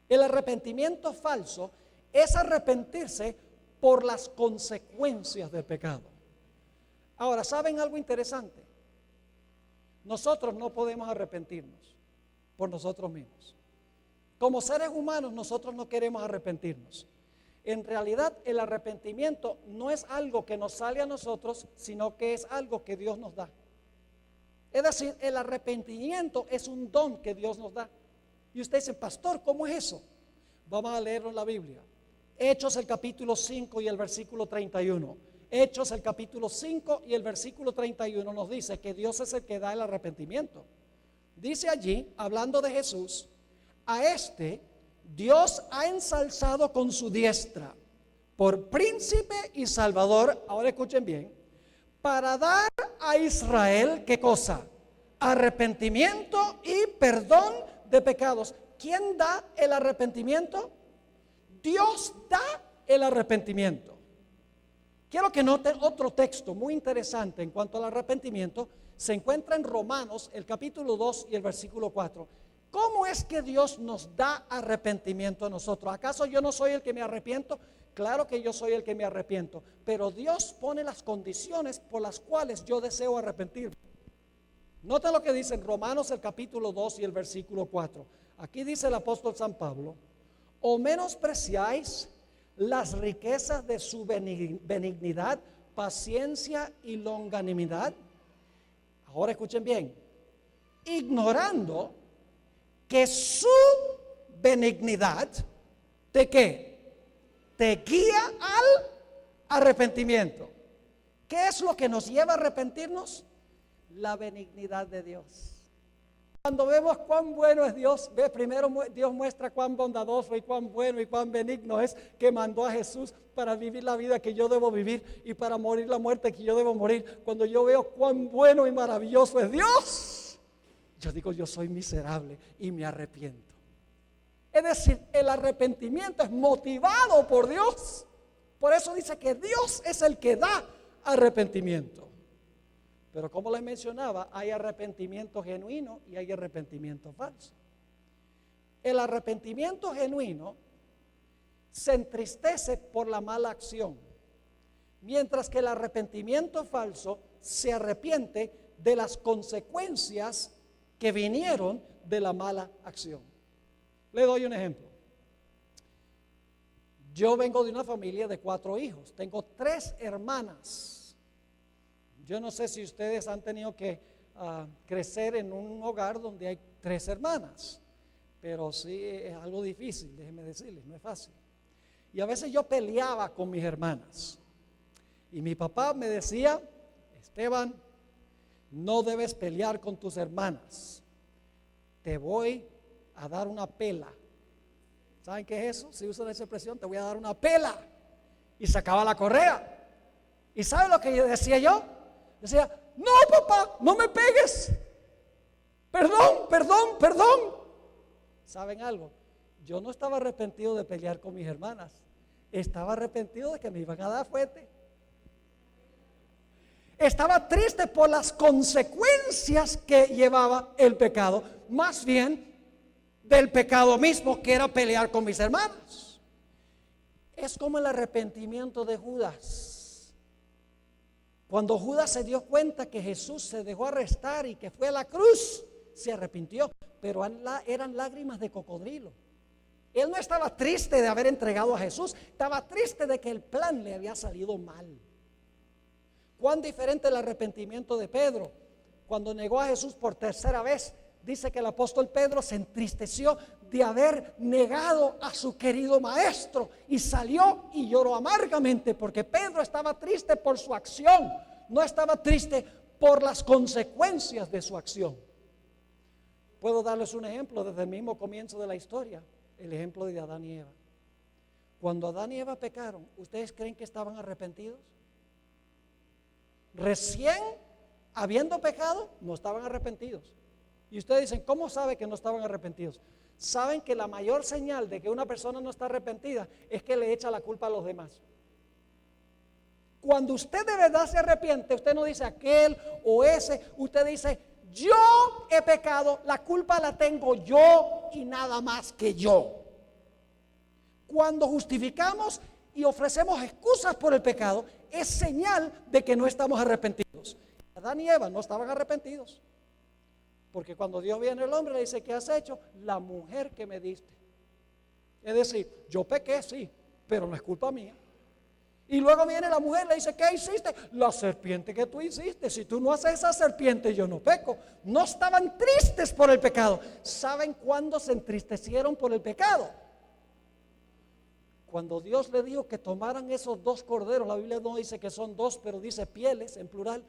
el arrepentimiento falso, es arrepentirse por las consecuencias del pecado. Ahora, ¿saben algo interesante? Nosotros no podemos arrepentirnos por nosotros mismos. Como seres humanos nosotros no queremos arrepentirnos. En realidad el arrepentimiento no es algo que nos sale a nosotros, sino que es algo que Dios nos da. Es decir, el arrepentimiento es un don que Dios nos da. Y usted dice, pastor, ¿cómo es eso? Vamos a leerlo en la Biblia. Hechos el capítulo 5 y el versículo 31. Hechos, el capítulo 5 y el versículo 31 nos dice que Dios es el que da el arrepentimiento. Dice allí, hablando de Jesús, a este Dios ha ensalzado con su diestra por príncipe y salvador, ahora escuchen bien, para dar a Israel, ¿qué cosa? Arrepentimiento y perdón de pecados. ¿Quién da el arrepentimiento? Dios da el arrepentimiento. Quiero que noten otro texto muy interesante en cuanto al arrepentimiento. Se encuentra en Romanos, el capítulo 2 y el versículo 4. ¿Cómo es que Dios nos da arrepentimiento a nosotros? ¿Acaso yo no soy el que me arrepiento? Claro que yo soy el que me arrepiento, pero Dios pone las condiciones por las cuales yo deseo arrepentirme. Nota lo que dice en Romanos el capítulo 2 y el versículo 4. Aquí dice el apóstol San Pablo: ¿o menospreciáis las riquezas de su benignidad, paciencia y longanimidad? Ahora escuchen bien, ignorando que su benignidad, ¿de qué? Te guía al arrepentimiento. ¿Qué es lo que nos lleva a arrepentirnos? La benignidad de Dios. Cuando vemos cuán bueno es Dios, primero Dios muestra cuán bondadoso y cuán bueno y cuán benigno es, que mandó a Jesús para vivir la vida que yo debo vivir y para morir la muerte que yo debo morir. Cuando yo veo cuán bueno y maravilloso es Dios, yo digo, yo soy miserable y me arrepiento. Es decir, el arrepentimiento es motivado por Dios. Por eso dice que Dios es el que da arrepentimiento. Pero como les mencionaba, hay arrepentimiento genuino y hay arrepentimiento falso. El arrepentimiento genuino se entristece por la mala acción, mientras que el arrepentimiento falso se arrepiente de las consecuencias que vinieron de la mala acción. Le doy un ejemplo. Yo vengo de una familia de 4 hijos, tengo 3 hermanas. Yo no sé si ustedes han tenido que crecer en un hogar donde hay 3 hermanas, pero sí es algo difícil, déjenme decirles, no es fácil. Y a veces yo peleaba con mis hermanas y mi papá me decía: Esteban, no debes pelear con tus hermanas, te voy a dar una pela. ¿Saben qué es eso? Si usan esa expresión, te voy a dar una pela. Y sacaba la correa. ¿Y sabe lo que decía yo? Decía: no, papá, no me pegues. Perdón, perdón, perdón. ¿Saben algo? Yo no estaba arrepentido de pelear con mis hermanas. Estaba arrepentido de que me iban a dar fuerte. Estaba triste por las consecuencias que llevaba el pecado, más bien del pecado mismo, que era pelear con mis hermanos. Es como el arrepentimiento de Judas. Cuando Judas se dio cuenta que Jesús se dejó arrestar y que fue a la cruz, se arrepintió, pero eran lágrimas de cocodrilo. Él no estaba triste de haber entregado a Jesús, estaba triste de que el plan le había salido mal. Cuán diferente el arrepentimiento de Pedro. Cuando negó a Jesús por 3ª vez, dice que el apóstol Pedro se entristeció de haber negado a su querido maestro y salió y lloró amargamente, porque Pedro estaba triste por su acción, no estaba triste por las consecuencias de su acción. Puedo darles un ejemplo desde el mismo comienzo de la historia, el ejemplo de Adán y Eva. Cuando Adán y Eva pecaron, ¿ustedes creen que estaban arrepentidos? Recién habiendo pecado, no estaban arrepentidos. Y ustedes dicen, ¿cómo sabe que no estaban arrepentidos? Saben que la mayor señal de que una persona no está arrepentida es que le echa la culpa a los demás. Cuando usted de verdad se arrepiente, usted no dice aquel o ese, usted dice: yo he pecado, la culpa la tengo yo y nada más que yo. Cuando justificamos y ofrecemos excusas por el pecado, es señal de que no estamos arrepentidos. Adán y Eva no estaban arrepentidos, porque cuando Dios viene al hombre le dice: ¿qué has hecho? La mujer que me diste. Es decir, yo pequé, sí, pero no es culpa mía. Y luego viene la mujer y le dice: ¿qué hiciste? La serpiente que tú hiciste. Si tú no haces esa serpiente, yo no peco. No estaban tristes por el pecado. ¿Saben cuándo se entristecieron por el pecado? cuando Dios le dijo que tomaran esos 2 corderos, la Biblia no dice que son 2, pero dice pieles en plural.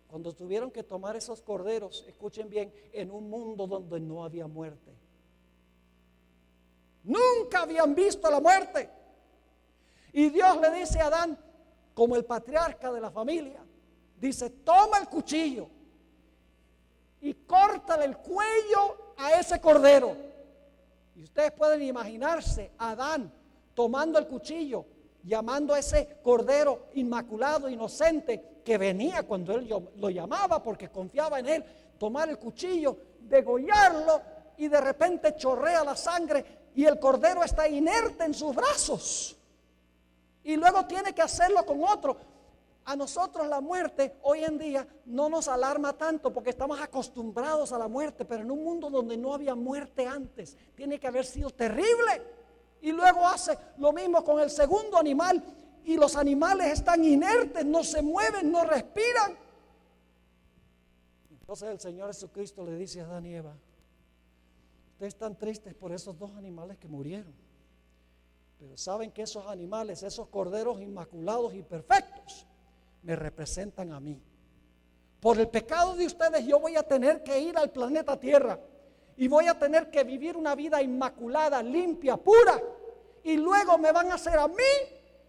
Cuando tuvieron que tomar esos corderos, escuchen bien, en un mundo donde no había muerte. Nunca habían visto la muerte. Y Dios le dice a Adán, como el patriarca de la familia, dice, toma el cuchillo y córtale el cuello a ese cordero. Y ustedes pueden imaginarse a Adán tomando el cuchillo, llamando a ese cordero inmaculado, inocente, que venía cuando él lo llamaba porque confiaba en él, tomar el cuchillo, degollarlo, y de repente chorrea la sangre y el cordero está inerte en sus brazos. Y luego tiene que hacerlo con otro. A nosotros la muerte hoy en día no nos alarma tanto porque estamos acostumbrados a la muerte, pero en un mundo donde no había muerte antes, tiene que haber sido terrible. Y luego hace lo mismo con el segundo animal, y los animales están inertes, no se mueven, no respiran. Entonces el Señor Jesucristo le dice a Adán y Eva, ustedes están tristes por esos 2 animales que murieron, pero saben que esos animales, esos corderos inmaculados y perfectos, me representan a mí. Por el pecado de ustedes yo voy a tener que ir al planeta Tierra y voy a tener que vivir una vida inmaculada, limpia, pura, y luego me van a hacer a mí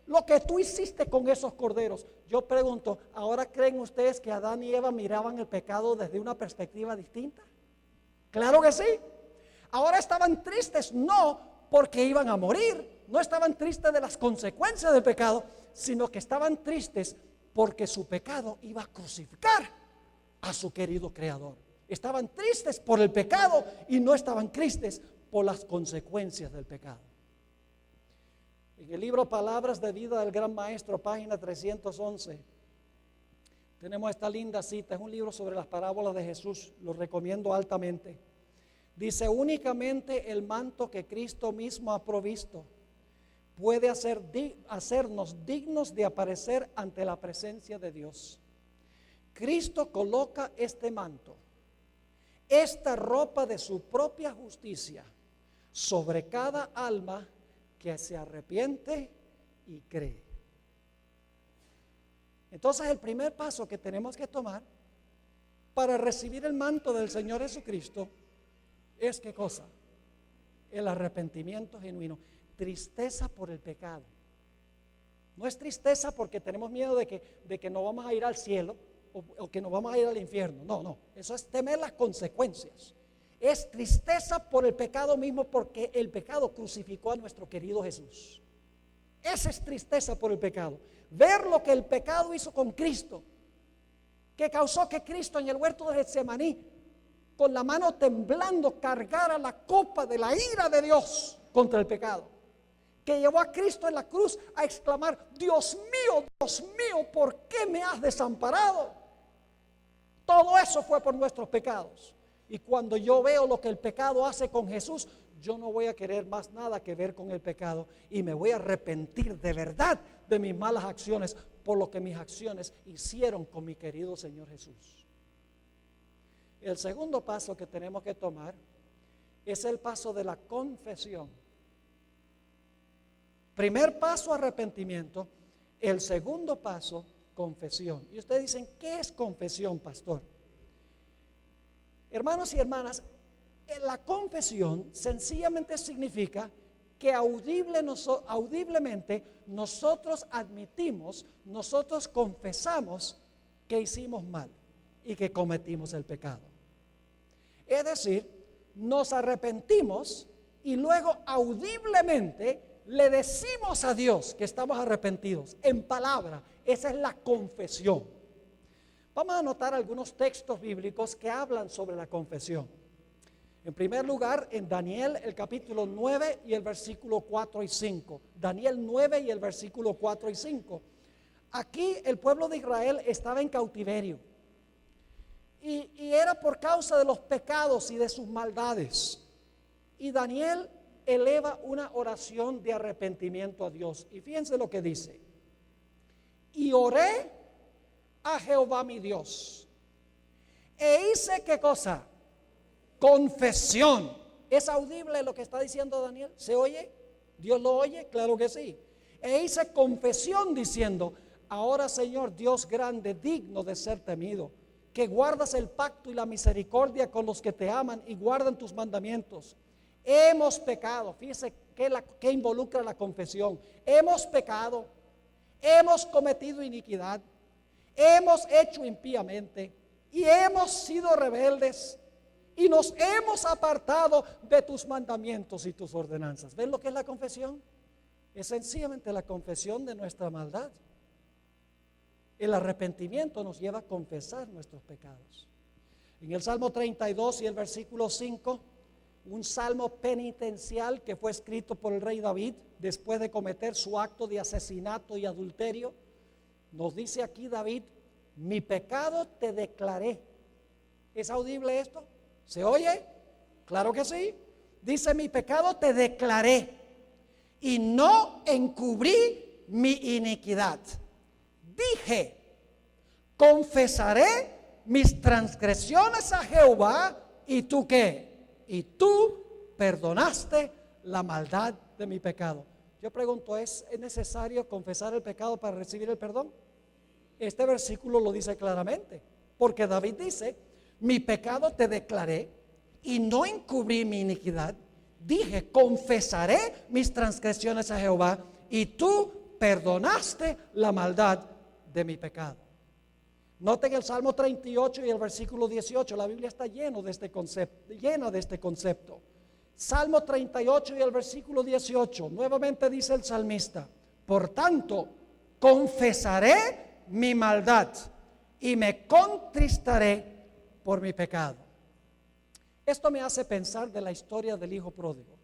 lo que tú hiciste con esos corderos. Yo pregunto, ¿ahora creen ustedes que Adán y Eva miraban el pecado desde una perspectiva distinta? Claro que sí. Ahora estaban tristes, no porque iban a morir, no estaban tristes de las consecuencias del pecado, sino que estaban tristes porque su pecado iba a crucificar a su querido Creador. Estaban tristes por el pecado y no estaban tristes por las consecuencias del pecado. En el libro Palabras de Vida del Gran Maestro, página 311, tenemos esta linda cita. Es un libro sobre las parábolas de Jesús, lo recomiendo altamente. Dice, únicamente el manto que Cristo mismo ha provisto puede hacernos dignos de aparecer ante la presencia de Dios. Cristo coloca este manto, esta ropa de su propia justicia, sobre cada alma que se arrepiente y cree. Entonces el primer paso que tenemos que tomar para recibir el manto del Señor Jesucristo es, ¿qué cosa? El arrepentimiento genuino. Tristeza por el pecado. No es tristeza porque tenemos miedo de que no vamos a ir al cielo o que no vamos a ir al infierno. No, eso es temer las consecuencias. Es tristeza por el pecado mismo, porque el pecado crucificó a nuestro querido Jesús. Esa es tristeza por el pecado. Ver lo que el pecado hizo con Cristo, que causó que Cristo en el huerto de Getsemaní, con la mano temblando, cargara la copa de la ira de Dios contra el pecado, que llevó a Cristo en la cruz a exclamar, Dios mío, ¿por qué me has desamparado? Todo eso fue por nuestros pecados. Y cuando yo veo lo que el pecado hace con Jesús, yo no voy a querer más nada que ver con el pecado y me voy a arrepentir de verdad de mis malas acciones por lo que mis acciones hicieron con mi querido Señor Jesús. El segundo paso que tenemos que tomar es el paso de la confesión. Primer paso, arrepentimiento. El segundo paso, confesión. Y ustedes dicen, ¿qué es confesión, pastor? Hermanos y hermanas, la confesión sencillamente significa que audiblemente nosotros admitimos, nosotros confesamos que hicimos mal y que cometimos el pecado. Es decir, nos arrepentimos y luego audiblemente le decimos a Dios que estamos arrepentidos en palabra. Esa es la confesión. Vamos a anotar algunos textos bíblicos que hablan sobre la confesión. En primer lugar, en Daniel, el capítulo 9 y el versículo 4 y 5. Daniel 9 y el versículo 4 y 5. Aquí el pueblo de Israel estaba en cautiverio. Y era por causa de los pecados y de sus maldades. Y Daniel eleva una oración de arrepentimiento a Dios. Y fíjense lo que dice. Y oré a Jehová mi Dios. E hice, ¿qué cosa? Confesión. ¿Es audible lo que está diciendo Daniel? ¿Se oye? ¿Dios lo oye? Claro que sí. E hice confesión diciendo: ahora, Señor Dios grande, digno de ser temido, que guardas el pacto y la misericordia con los que te aman y guardan tus mandamientos. Hemos pecado. Fíjese que involucra la confesión. Hemos pecado, hemos cometido iniquidad, hemos hecho impíamente y hemos sido rebeldes y nos hemos apartado de tus mandamientos y tus ordenanzas. ¿Ven lo que es la confesión? Es sencillamente la confesión de nuestra maldad. El arrepentimiento nos lleva a confesar nuestros pecados. En el Salmo 32 y el versículo 5, un salmo penitencial que fue escrito por el rey David después de cometer su acto de asesinato y adulterio, nos dice aquí David: mi pecado te declaré. ¿Es audible esto? ¿Se oye? Claro que sí. Dice: mi pecado te declaré y no encubrí mi iniquidad. Dije: confesaré mis transgresiones a Jehová, ¿y tú qué? Y tú perdonaste la maldad de mi pecado. Yo pregunto, ¿es necesario confesar el pecado para recibir el perdón? Este versículo lo dice claramente, porque David dice: mi pecado te declaré y no encubrí mi iniquidad. Dije: confesaré mis transgresiones a Jehová, y tú perdonaste la maldad de mi pecado. Noten el Salmo 38 y el versículo 18. La Biblia está llena de este concepto. Salmo 38 y el versículo 18. Nuevamente dice el salmista: por tanto, confesaré mi maldad y me contristaré por mi pecado. Esto me hace pensar de la historia del hijo pródigo.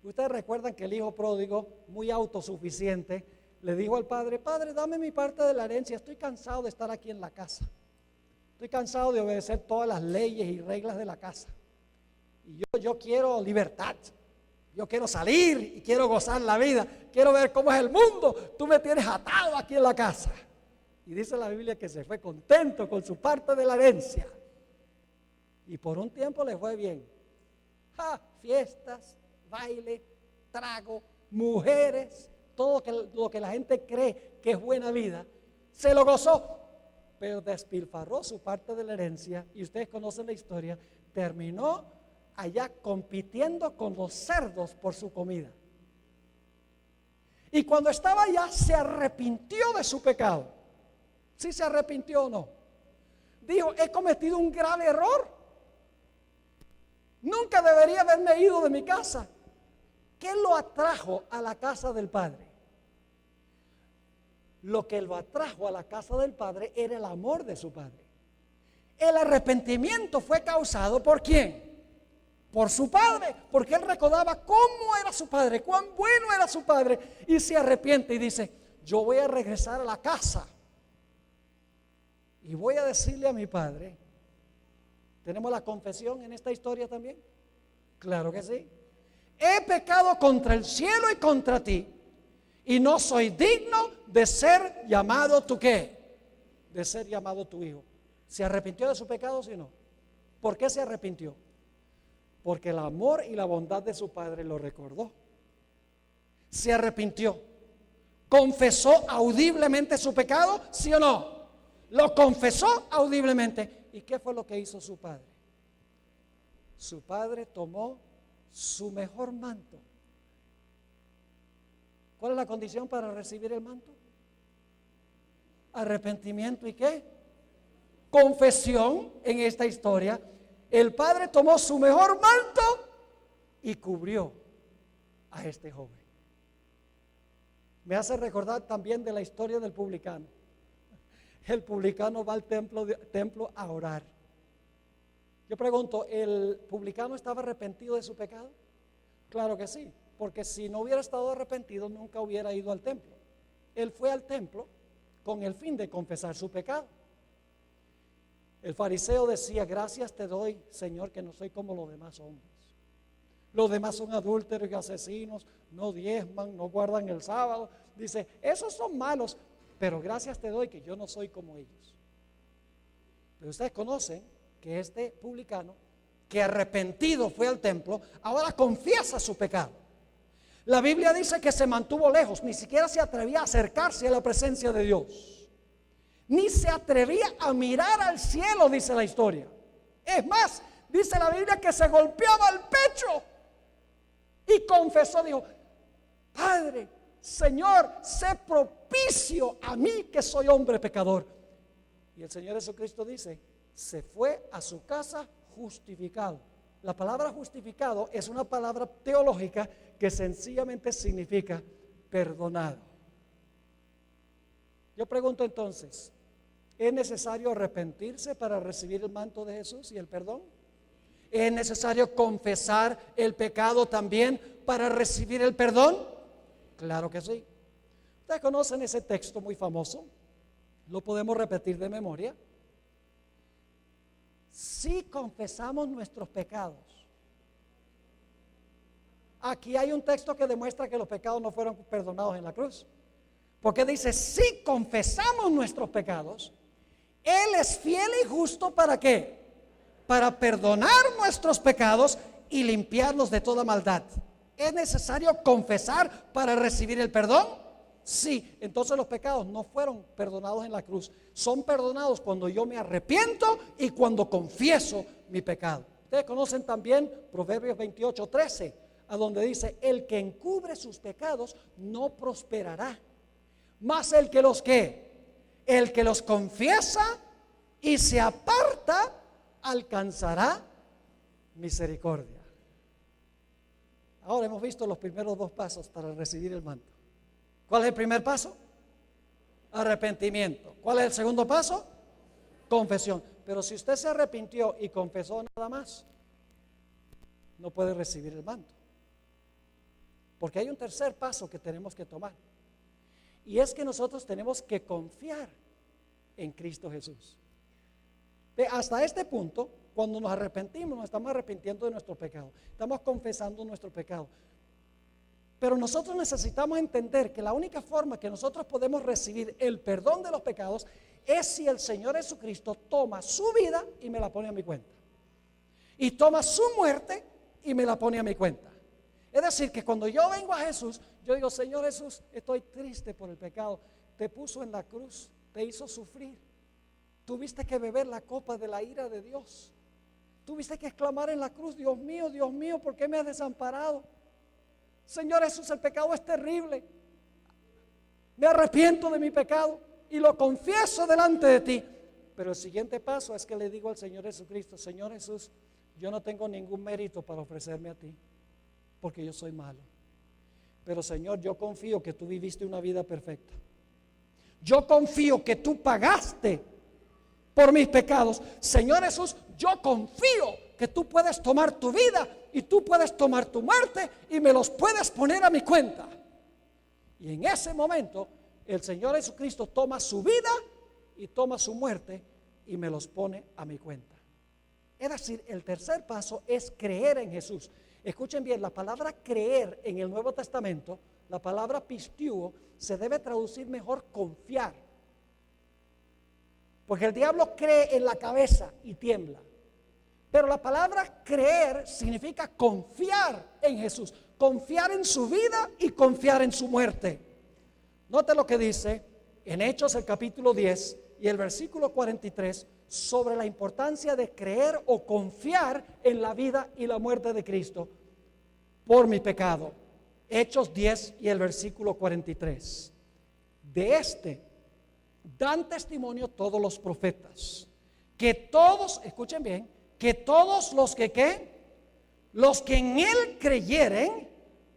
Ustedes recuerdan que el hijo pródigo, muy autosuficiente, le dijo al padre: padre, dame mi parte de la herencia, estoy cansado de estar aquí en la casa. Estoy cansado de obedecer todas las leyes y reglas de la casa. Y yo quiero libertad. Yo quiero salir y quiero gozar la vida. Quiero ver cómo es el mundo. Tú me tienes atado aquí en la casa. Y dice la Biblia que se fue contento con su parte de la herencia. Y por un tiempo le fue bien. Fiestas, baile, trago, mujeres, todo lo que la gente cree que es buena vida, se lo gozó, pero despilfarró su parte de la herencia. Y ustedes conocen la historia. Terminó allá compitiendo con los cerdos por su comida. Y cuando estaba allá, se arrepintió de su pecado. ¿Sí se arrepintió o no? Dijo: he cometido un grave error. Nunca debería haberme ido de mi casa. ¿Qué lo atrajo a la casa del padre? Lo que lo atrajo a la casa del padre era el amor de su padre. El arrepentimiento fue causado ¿por quién? Por su padre, porque él recordaba cómo era su padre, cuán bueno era su padre, y se arrepiente y dice: yo voy a regresar a la casa y voy a decirle a mi padre. ¿Tenemos la confesión en esta historia también? Claro que sí. He pecado contra el cielo y contra ti, y no soy digno de ser llamado tu ¿qué? De ser llamado tu hijo. ¿Se arrepintió de su pecado, sí o no? ¿Por qué se arrepintió? Porque el amor y la bondad de su padre lo recordó. Se arrepintió. ¿Confesó audiblemente su pecado, sí o no? Lo confesó audiblemente. ¿Y qué fue lo que hizo su padre? Su padre tomó su mejor manto. ¿Cuál es la condición para recibir el manto? Arrepentimiento y ¿qué? Confesión. En esta historia, el padre tomó su mejor manto y cubrió a este joven. Me hace recordar también de la historia del publicano. El publicano va al templo a orar. Yo pregunto, ¿el publicano estaba arrepentido de su pecado? Claro que sí, porque si no hubiera estado arrepentido nunca hubiera ido al templo. Él fue al templo con el fin de confesar su pecado. El fariseo decía: gracias te doy, Señor, que no soy como los demás hombres. Los demás son adúlteros y asesinos, no diezman, no guardan el sábado. Dice: esos son malos, pero gracias te doy que yo no soy como ellos. Pero ustedes conocen que este publicano, que arrepentido fue al templo, ahora confiesa su pecado. La Biblia dice que se mantuvo lejos, ni siquiera se atrevía a acercarse a la presencia de Dios. Ni se atrevía a mirar al cielo, dice la historia. Es más, dice la Biblia que se golpeaba el pecho y confesó, dijo: Padre, Señor, sé propicio a mí que soy hombre pecador. Y el Señor Jesucristo dice: se fue a su casa justificado. La palabra justificado es una palabra teológica que sencillamente significa perdonado. Yo pregunto entonces, ¿es necesario arrepentirse para recibir el manto de Jesús y el perdón? ¿Es necesario confesar el pecado también para recibir el perdón? Claro que sí. Ustedes conocen ese texto muy famoso, lo podemos repetir de memoria. Si confesamos nuestros pecados. Aquí hay un texto que demuestra que los pecados no fueron perdonados en la cruz. Porque dice: si confesamos nuestros pecados, Él es fiel y justo, ¿para qué? Para perdonar nuestros pecados y limpiarnos de toda maldad. ¿Es necesario confesar para recibir el perdón? Sí. Entonces los pecados no fueron perdonados en la cruz. Son perdonados cuando yo me arrepiento y cuando confieso mi pecado. Ustedes conocen también Proverbios 28:13, a donde dice: el que encubre sus pecados no prosperará, mas el que los confiesa y se aparta alcanzará misericordia. Ahora hemos visto los primeros dos pasos para recibir el manto. ¿Cuál es el primer paso? Arrepentimiento. ¿Cuál es el segundo paso? Confesión. Pero si usted se arrepintió y confesó nada más, no puede recibir el manto. Porque hay un tercer paso que tenemos que tomar. Y es que nosotros tenemos que confiar en Cristo Jesús. Hasta este punto, cuando nos arrepentimos, nos estamos arrepintiendo de nuestro pecado. Estamos confesando nuestro pecado. Pero nosotros necesitamos entender que la única forma que nosotros podemos recibir el perdón de los pecados es si el Señor Jesucristo toma su vida y me la pone a mi cuenta. Y toma su muerte y me la pone a mi cuenta. Es decir, que cuando yo vengo a Jesús, yo digo: Señor Jesús, estoy triste por el pecado. Te puso en la cruz, te hizo sufrir. Tuviste que beber la copa de la ira de Dios. Tuviste que exclamar en la cruz: Dios mío, ¿por qué me has desamparado? Señor Jesús, el pecado es terrible. Me arrepiento de mi pecado y lo confieso delante de ti. Pero el siguiente paso es que le digo al Señor Jesucristo: Señor Jesús, yo no tengo ningún mérito para ofrecerme a ti, porque yo soy malo. Pero Señor, yo confío que tú viviste una vida perfecta. Yo confío que tú pagaste por mis pecados. Señor Jesús, yo confío que tú puedes tomar tu vida y tú puedes tomar tu muerte y me los puedes poner a mi cuenta. Y en ese momento el Señor Jesucristo toma su vida y toma su muerte y me los pone a mi cuenta. Es decir, el tercer paso es creer en Jesús. Escuchen bien, la palabra creer en el Nuevo Testamento, la palabra pisteuo, se debe traducir mejor confiar. Porque el diablo cree en la cabeza y tiembla. Pero la palabra creer significa confiar en Jesús, confiar en su vida y confiar en su muerte. Note lo que dice en Hechos el capítulo 10 y el versículo 43 sobre la importancia de creer o confiar en la vida y la muerte de Cristo por mi pecado. Hechos 10 y el versículo 43. De este dan testimonio todos los profetas, que todos, escuchen bien, que todos los que ¿qué? Los que en Él creyeren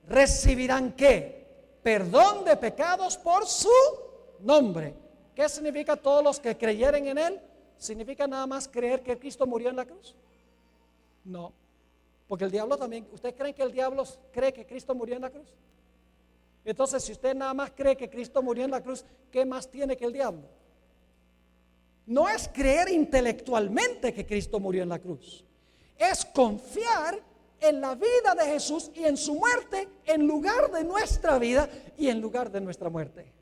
recibirán ¿qué? Perdón de pecados por su nombre. ¿Qué significa todos los que creyeren en Él? ¿Significa nada más creer que Cristo murió en la cruz? No, porque el diablo también, ¿ustedes creen que el diablo cree que Cristo murió en la cruz? Entonces, si usted nada más cree que Cristo murió en la cruz, ¿qué más tiene que el diablo? No es creer intelectualmente que Cristo murió en la cruz, es confiar en la vida de Jesús y en su muerte en lugar de nuestra vida y en lugar de nuestra muerte.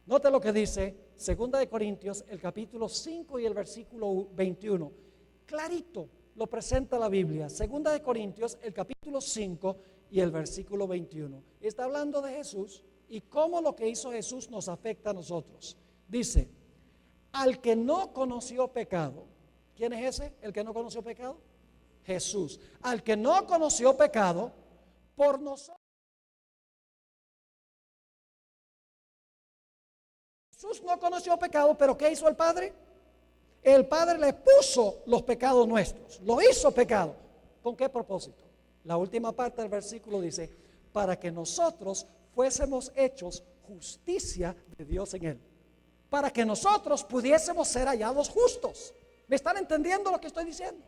Note lo que dice 2 de Corintios, el capítulo 5 y el versículo 21. Clarito lo presenta la Biblia. 2 de Corintios, el capítulo 5 y el versículo 21. Está hablando de Jesús y cómo lo que hizo Jesús nos afecta a nosotros. Dice, al que no conoció pecado. ¿Quién es ese? ¿El que no conoció pecado? Jesús. Al que no conoció pecado, por nosotros. Jesús no conoció pecado, pero ¿qué hizo el Padre? El Padre le puso los pecados nuestros, lo hizo pecado. ¿Con qué propósito? La última parte del versículo dice, para que nosotros fuésemos hechos justicia de Dios en él. Para que nosotros pudiésemos ser hallados justos. ¿Me están entendiendo lo que estoy diciendo?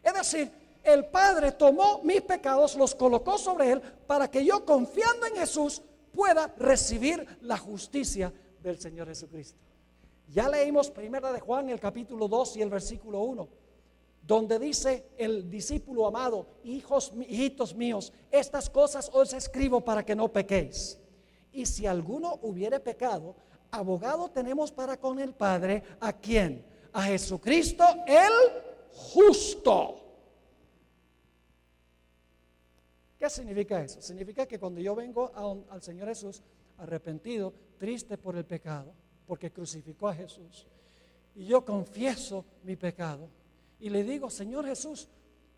Es decir, el Padre tomó mis pecados, los colocó sobre él, para que yo, confiando en Jesús, pueda recibir la justicia del Señor Jesucristo. Ya leímos primera de Juan, el capítulo 2 y el versículo 1, donde dice el discípulo amado, hijitos míos, estas cosas os escribo para que no pequéis. Y si alguno hubiere pecado, abogado tenemos para con el Padre, ¿a quién? A Jesucristo el justo. ¿Qué significa eso? Significa que cuando yo vengo al Señor Jesús arrepentido, triste por el pecado, porque crucificó a Jesús, y yo confieso mi pecado y le digo, Señor Jesús,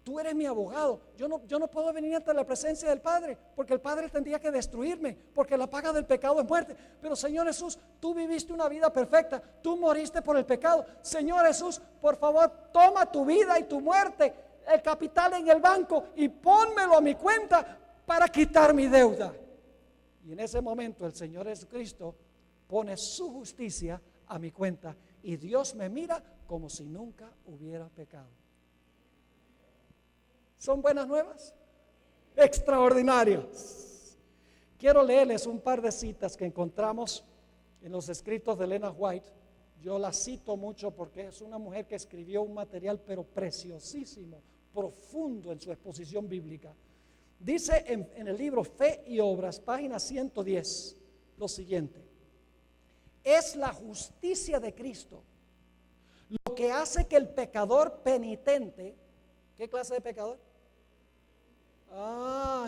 tú eres mi abogado, yo no puedo venir ante la presencia del Padre, porque el Padre tendría que destruirme, porque la paga del pecado es muerte. Pero Señor Jesús, tú viviste una vida perfecta, tú moriste por el pecado. Señor Jesús, por favor, toma tu vida y tu muerte, el capital en el banco, y pónmelo a mi cuenta para quitar mi deuda. Y en ese momento el Señor Jesucristo pone su justicia a mi cuenta, y Dios me mira como si nunca hubiera pecado. ¿Son buenas nuevas? Extraordinarias. Quiero leerles un par de citas que encontramos en los escritos de Elena White. Yo la cito mucho porque es una mujer que escribió un material pero preciosísimo, profundo en su exposición bíblica. Dice en el libro Fe y Obras, página 110, lo siguiente: es la justicia de Cristo lo que hace que el pecador penitente, ¿qué clase de pecador?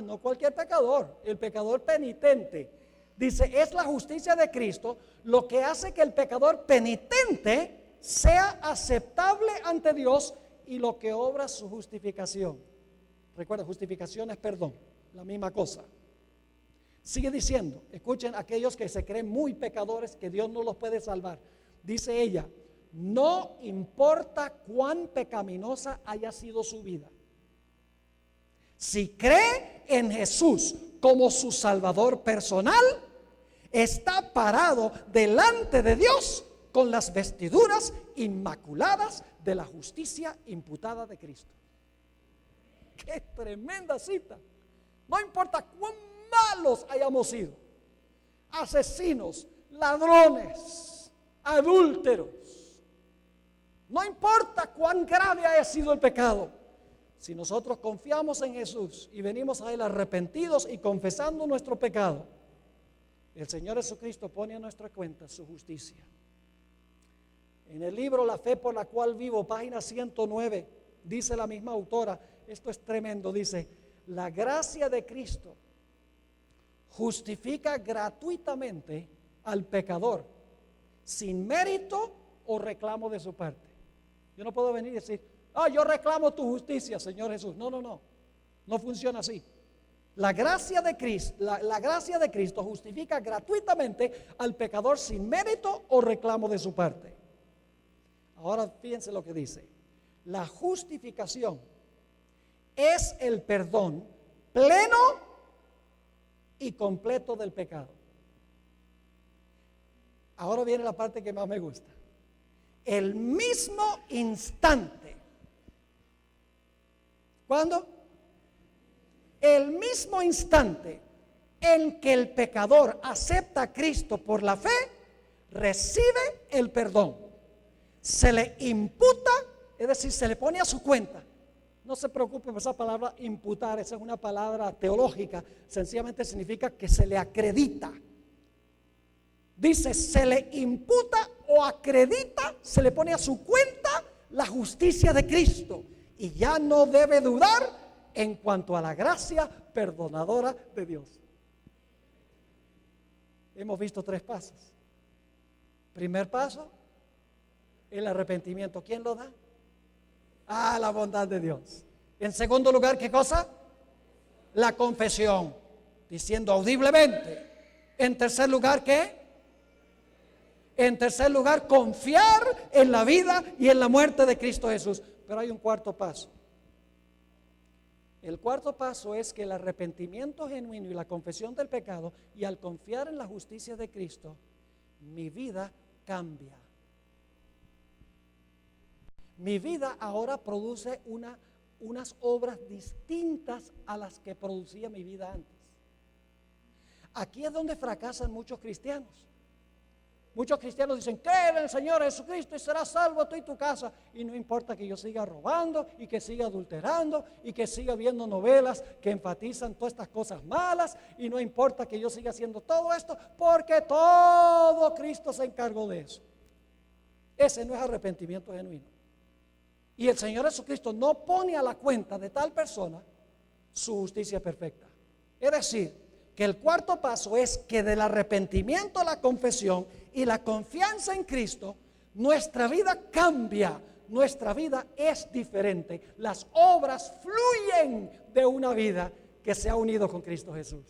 No cualquier pecador, el pecador penitente. Dice, es la justicia de Cristo lo que hace que el pecador penitente sea aceptable ante Dios y lo que obra su justificación. Recuerda, justificación es perdón, la misma cosa. Sigue diciendo, escuchen aquellos que se creen muy pecadores, que Dios no los puede salvar. Dice ella, no importa cuán pecaminosa haya sido su vida, si cree en Jesús como su Salvador personal, está parado delante de Dios con las vestiduras inmaculadas de la justicia imputada de Cristo. ¡Qué tremenda cita! No importa cuán malos hayamos sido, asesinos, ladrones, adúlteros, no importa cuán grave haya sido el pecado, si nosotros confiamos en Jesús y venimos a Él arrepentidos y confesando nuestro pecado, el Señor Jesucristo pone a nuestra cuenta su justicia. En el libro La fe por la cual vivo, página 109, dice la misma autora, esto es tremendo, dice, la gracia de Cristo justifica gratuitamente al pecador sin mérito o reclamo de su parte. Yo no puedo venir y decir, yo reclamo tu justicia, Señor Jesús. No funciona así. La gracia de Cristo, la gracia de Cristo justifica gratuitamente al pecador sin mérito o reclamo de su parte. Ahora fíjense lo que dice. La justificación es el perdón pleno y completo del pecado. Ahora viene la parte que más me gusta. El mismo instante. ¿Cuándo? El mismo instante en que el pecador acepta a Cristo por la fe, recibe el perdón. Se le imputa, es decir, se le pone a su cuenta. No se preocupe por esa palabra imputar, esa es una palabra teológica, sencillamente significa que se le acredita. Dice, se le imputa o acredita, se le pone a su cuenta la justicia de Cristo. Y ya no debe dudar en cuanto a la gracia perdonadora de Dios. Hemos visto 3 pasos. Primer paso, el arrepentimiento. ¿Quién lo da? La bondad de Dios. En segundo lugar, ¿qué cosa? La confesión, diciendo audiblemente. En tercer lugar, ¿qué? En tercer lugar, confiar en la vida y en la muerte de Cristo Jesús. Pero hay un cuarto paso. El cuarto paso es que el arrepentimiento genuino y la confesión del pecado, y al confiar en la justicia de Cristo, mi vida cambia. Mi vida ahora produce unas obras distintas a las que producía mi vida antes. Aquí es donde fracasan muchos cristianos. Muchos cristianos dicen, cree en el Señor Jesucristo y serás salvo tú y tu casa. Y no importa que yo siga robando y que siga adulterando y que siga viendo novelas que enfatizan todas estas cosas malas. Y no importa que yo siga haciendo todo esto, porque todo Cristo se encargó de eso. Ese no es arrepentimiento genuino. Y el Señor Jesucristo no pone a la cuenta de tal persona su justicia perfecta. Es decir, que el cuarto paso es que del arrepentimiento a la confesión y la confianza en Cristo, nuestra vida cambia, nuestra vida es diferente. Las obras fluyen de una vida que se ha unido con Cristo Jesús.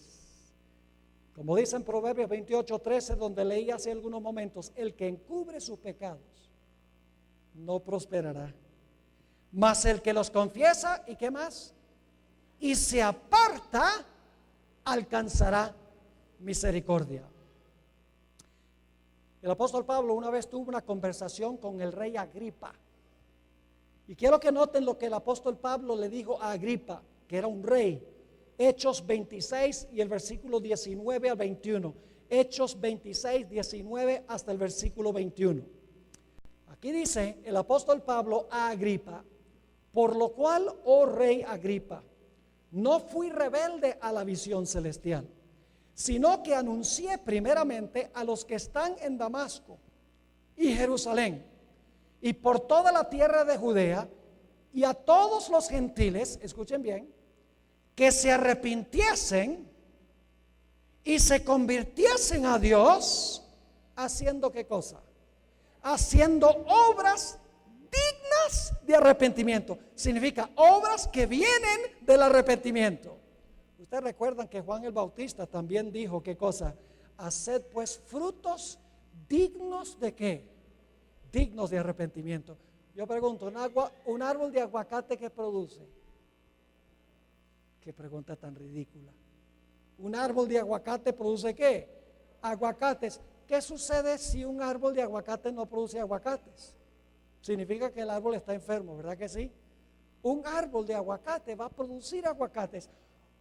Como dice en Proverbios 28:13, donde leí hace algunos momentos, el que encubre sus pecados no prosperará, mas el que los confiesa, ¿y qué más? Y se aparta, alcanzará misericordia. El apóstol Pablo una vez tuvo una conversación con el rey Agripa. Y quiero que noten lo que el apóstol Pablo le dijo a Agripa, que era un rey. Hechos 26 y el versículo 19 al 21. Hechos 26, 19 hasta el versículo 21. Aquí dice el apóstol Pablo a Agripa: por lo cual, oh rey Agripa, no fui rebelde a la visión celestial, sino que anuncié primeramente a los que están en Damasco y Jerusalén y por toda la tierra de Judea y a todos los gentiles, escuchen bien, que se arrepintiesen y se convirtiesen a Dios, haciendo ¿qué cosa? Haciendo obras dignas de arrepentimiento. Significa obras que vienen del arrepentimiento. Ustedes recuerdan que Juan el Bautista también dijo ¿qué cosa? Haced pues frutos dignos de ¿qué? Dignos de arrepentimiento. Yo pregunto, ¿un árbol de aguacate qué produce? Qué pregunta tan ridícula. ¿Un árbol de aguacate produce qué? Aguacates. ¿Qué sucede si un árbol de aguacate no produce aguacates? Significa que el árbol está enfermo, ¿verdad que sí? Un árbol de aguacate va a producir aguacates.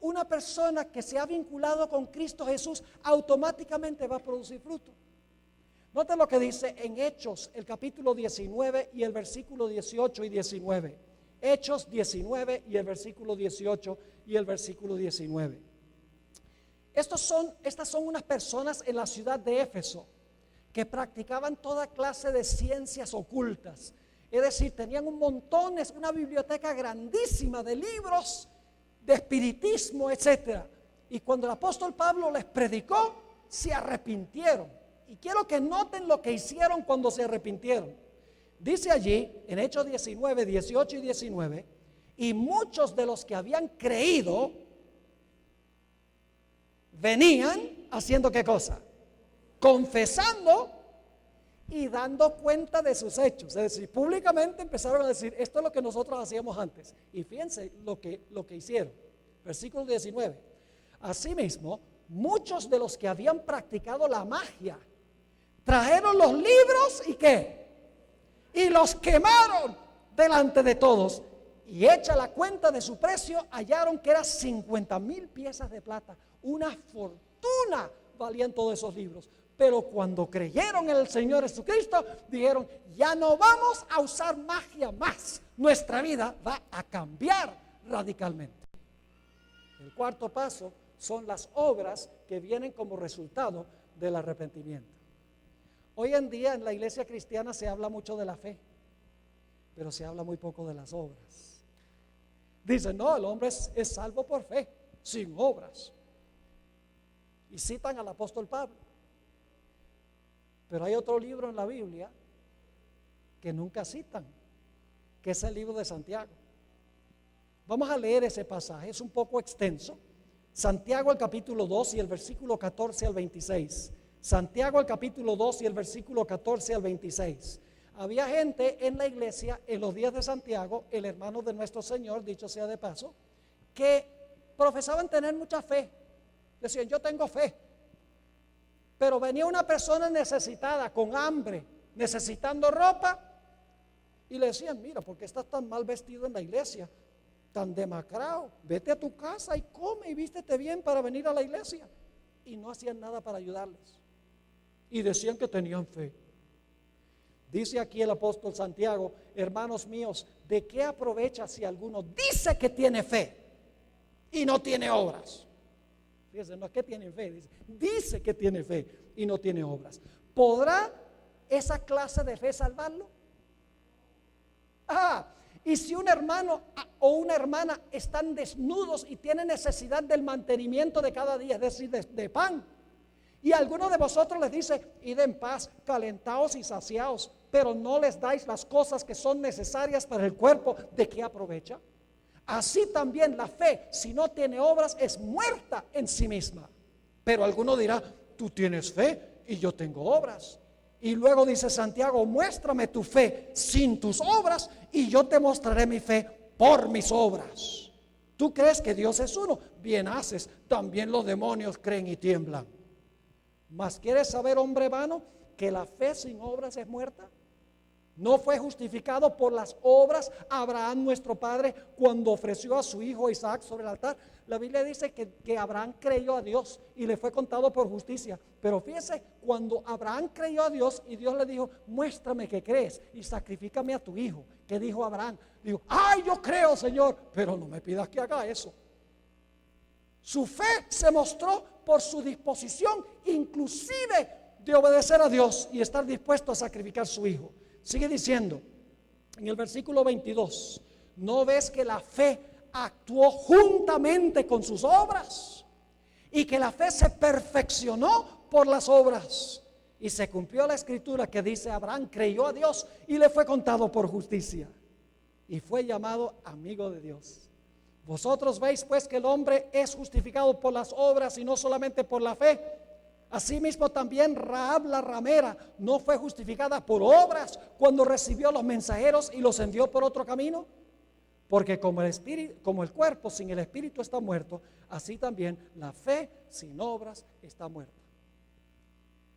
Una persona que se ha vinculado con Cristo Jesús automáticamente va a producir fruto. Noten lo que dice en Hechos, el capítulo 19 y el versículo 18 y 19. Hechos 19 y el versículo 18 y el versículo 19. Estas son unas personas en la ciudad de Éfeso que practicaban toda clase de ciencias ocultas. Es decir, tenían una biblioteca grandísima de libros de espiritismo, etcétera. Y cuando el apóstol Pablo les predicó, se arrepintieron. Y quiero que noten lo que hicieron cuando se arrepintieron. Dice allí, en Hechos 19, 18 y 19, y muchos de los que habían creído venían haciendo ¿qué cosa? Confesando y dando cuenta de sus hechos. Es decir, públicamente empezaron a decir, esto es lo que nosotros hacíamos antes. Y fíjense lo que hicieron. Versículo 19. Asimismo, muchos de los que habían practicado la magia trajeron los libros y ¿qué? Y los quemaron delante de todos. Y hecha la cuenta de su precio, hallaron que eran 50,000 piezas de plata. Una fortuna valían todos esos libros. Pero cuando creyeron en el Señor Jesucristo, dijeron, ya no vamos a usar magia más. Nuestra vida va a cambiar radicalmente. El cuarto paso son las obras que vienen como resultado del arrepentimiento. Hoy en día en la iglesia cristiana se habla mucho de la fe, pero se habla muy poco de las obras. Dicen, no, el hombre es salvo por fe, sin obras. Y citan al apóstol Pablo. Pero hay otro libro en la Biblia que nunca citan, que es el libro de Santiago. Vamos a leer ese pasaje, es un poco extenso. Santiago el capítulo 2 y el versículo 14 al 26. Santiago el capítulo 2 y el versículo 14 al 26. Había gente en la iglesia en los días de Santiago, el hermano de nuestro Señor, dicho sea de paso, que profesaban tener mucha fe. Decían, yo tengo fe. Pero venía una persona necesitada, con hambre, necesitando ropa, y le decían, mira, ¿por qué estás tan mal vestido en la iglesia? Tan demacrado, vete a tu casa y come y vístete bien para venir a la iglesia. Y no hacían nada para ayudarles. Y decían que tenían fe. Dice aquí el apóstol Santiago, hermanos míos, ¿de qué aprovecha si alguno dice que tiene fe y no tiene obras? Fíjense, no es que tiene fe, dice que tiene fe y no tiene obras. ¿Podrá esa clase de fe salvarlo? Y si un hermano o una hermana están desnudos y tienen necesidad del mantenimiento de cada día, es decir, de pan, y alguno de vosotros les dice, id en paz, calentaos y saciaos, pero no les dais las cosas que son necesarias para el cuerpo, ¿de qué aprovecha? Así también la fe, si no tiene obras, es muerta en sí misma. Pero alguno dirá, tú tienes fe y yo tengo obras. Y luego dice Santiago, muéstrame tu fe sin tus obras y yo te mostraré mi fe por mis obras. ¿Tú crees que Dios es uno? Bien haces, también los demonios creen y tiemblan. ¿Mas quieres saber, hombre vano, que la fe sin obras es muerta? ¿No fue justificado por las obras Abraham nuestro padre cuando ofreció a su hijo Isaac sobre el altar? La Biblia dice que Abraham creyó a Dios y le fue contado por justicia. Pero fíjese, cuando Abraham creyó a Dios y Dios le dijo, muéstrame que crees y sacrifícame a tu hijo, ¿qué dijo Abraham? Dijo, ay, yo creo, Señor, pero no me pidas que haga eso. Su fe se mostró por su disposición inclusive de obedecer a Dios y estar dispuesto a sacrificar a su hijo. Sigue diciendo en el versículo 22, ¿no ves que la fe actuó juntamente con sus obras? Y que la fe se perfeccionó por las obras. Y se cumplió la escritura que dice, Abraham creyó a Dios y le fue contado por justicia. Y fue llamado amigo de Dios. Vosotros veis pues que el hombre es justificado por las obras y no solamente por la fe. Asimismo también Rahab la ramera no fue justificada por obras cuando recibió a los mensajeros y los envió por otro camino. Porque como el cuerpo sin el espíritu está muerto, así también la fe sin obras está muerta.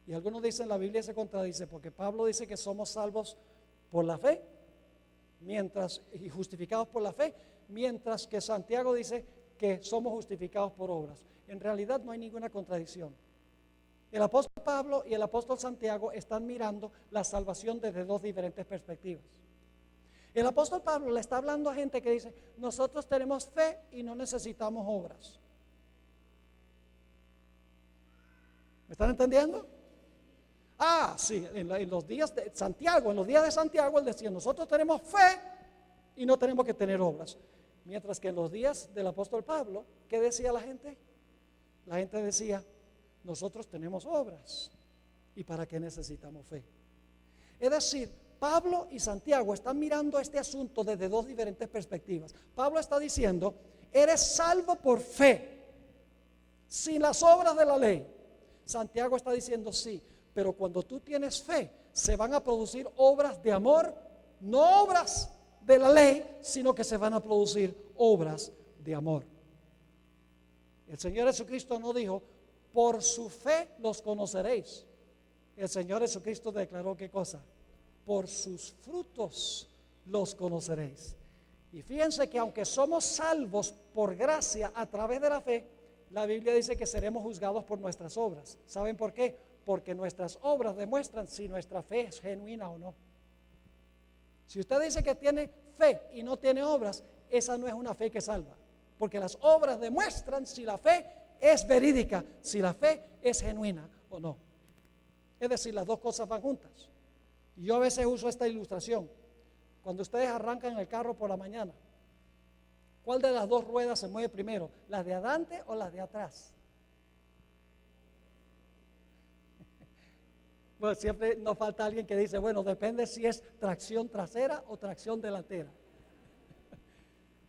Y algunos dicen, la Biblia se contradice, porque Pablo dice que somos salvos por la fe, y justificados por la fe, mientras que Santiago dice que somos justificados por obras. En realidad no hay ninguna contradicción. El apóstol Pablo y el apóstol Santiago están mirando la salvación desde dos diferentes perspectivas. El apóstol Pablo le está hablando a gente que dice, nosotros tenemos fe y no necesitamos obras. ¿Me están entendiendo? Sí, en los días de Santiago, él decía, nosotros tenemos fe y no tenemos que tener obras. Mientras que en los días del apóstol Pablo, ¿qué decía la gente? La gente decía, nosotros tenemos obras. ¿Y para qué necesitamos fe? Es decir, Pablo y Santiago están mirando este asunto desde dos diferentes perspectivas. Pablo está diciendo, eres salvo por fe, sin las obras de la ley. Santiago está diciendo, sí, pero cuando tú tienes fe, se van a producir obras de amor, no obras de la ley, sino que se van a producir obras de amor. El Señor Jesucristo no dijo, por su fe los conoceréis. El Señor Jesucristo declaró, ¿qué cosa? Por sus frutos los conoceréis. Y fíjense que aunque somos salvos por gracia a través de la fe, la Biblia dice que seremos juzgados por nuestras obras. ¿Saben por qué? Porque nuestras obras demuestran si nuestra fe es genuina o no. Si usted dice que tiene fe y no tiene obras, esa no es una fe que salva. Porque las obras demuestran si la fe es verídica, si la fe es genuina o no. Es decir, las dos cosas van juntas. Y yo a veces uso esta ilustración. Cuando ustedes arrancan el carro por la mañana ¿Cuál de las dos ruedas se mueve primero? ¿Las de adelante o las de atrás? Bueno, siempre nos falta alguien que dice, bueno, depende si es tracción trasera o tracción delantera.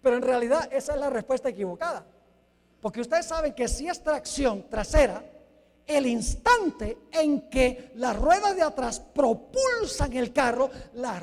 Pero en realidad esa es la respuesta equivocada. Porque ustedes saben que si es tracción trasera, el instante en que las ruedas de atrás propulsan el carro, las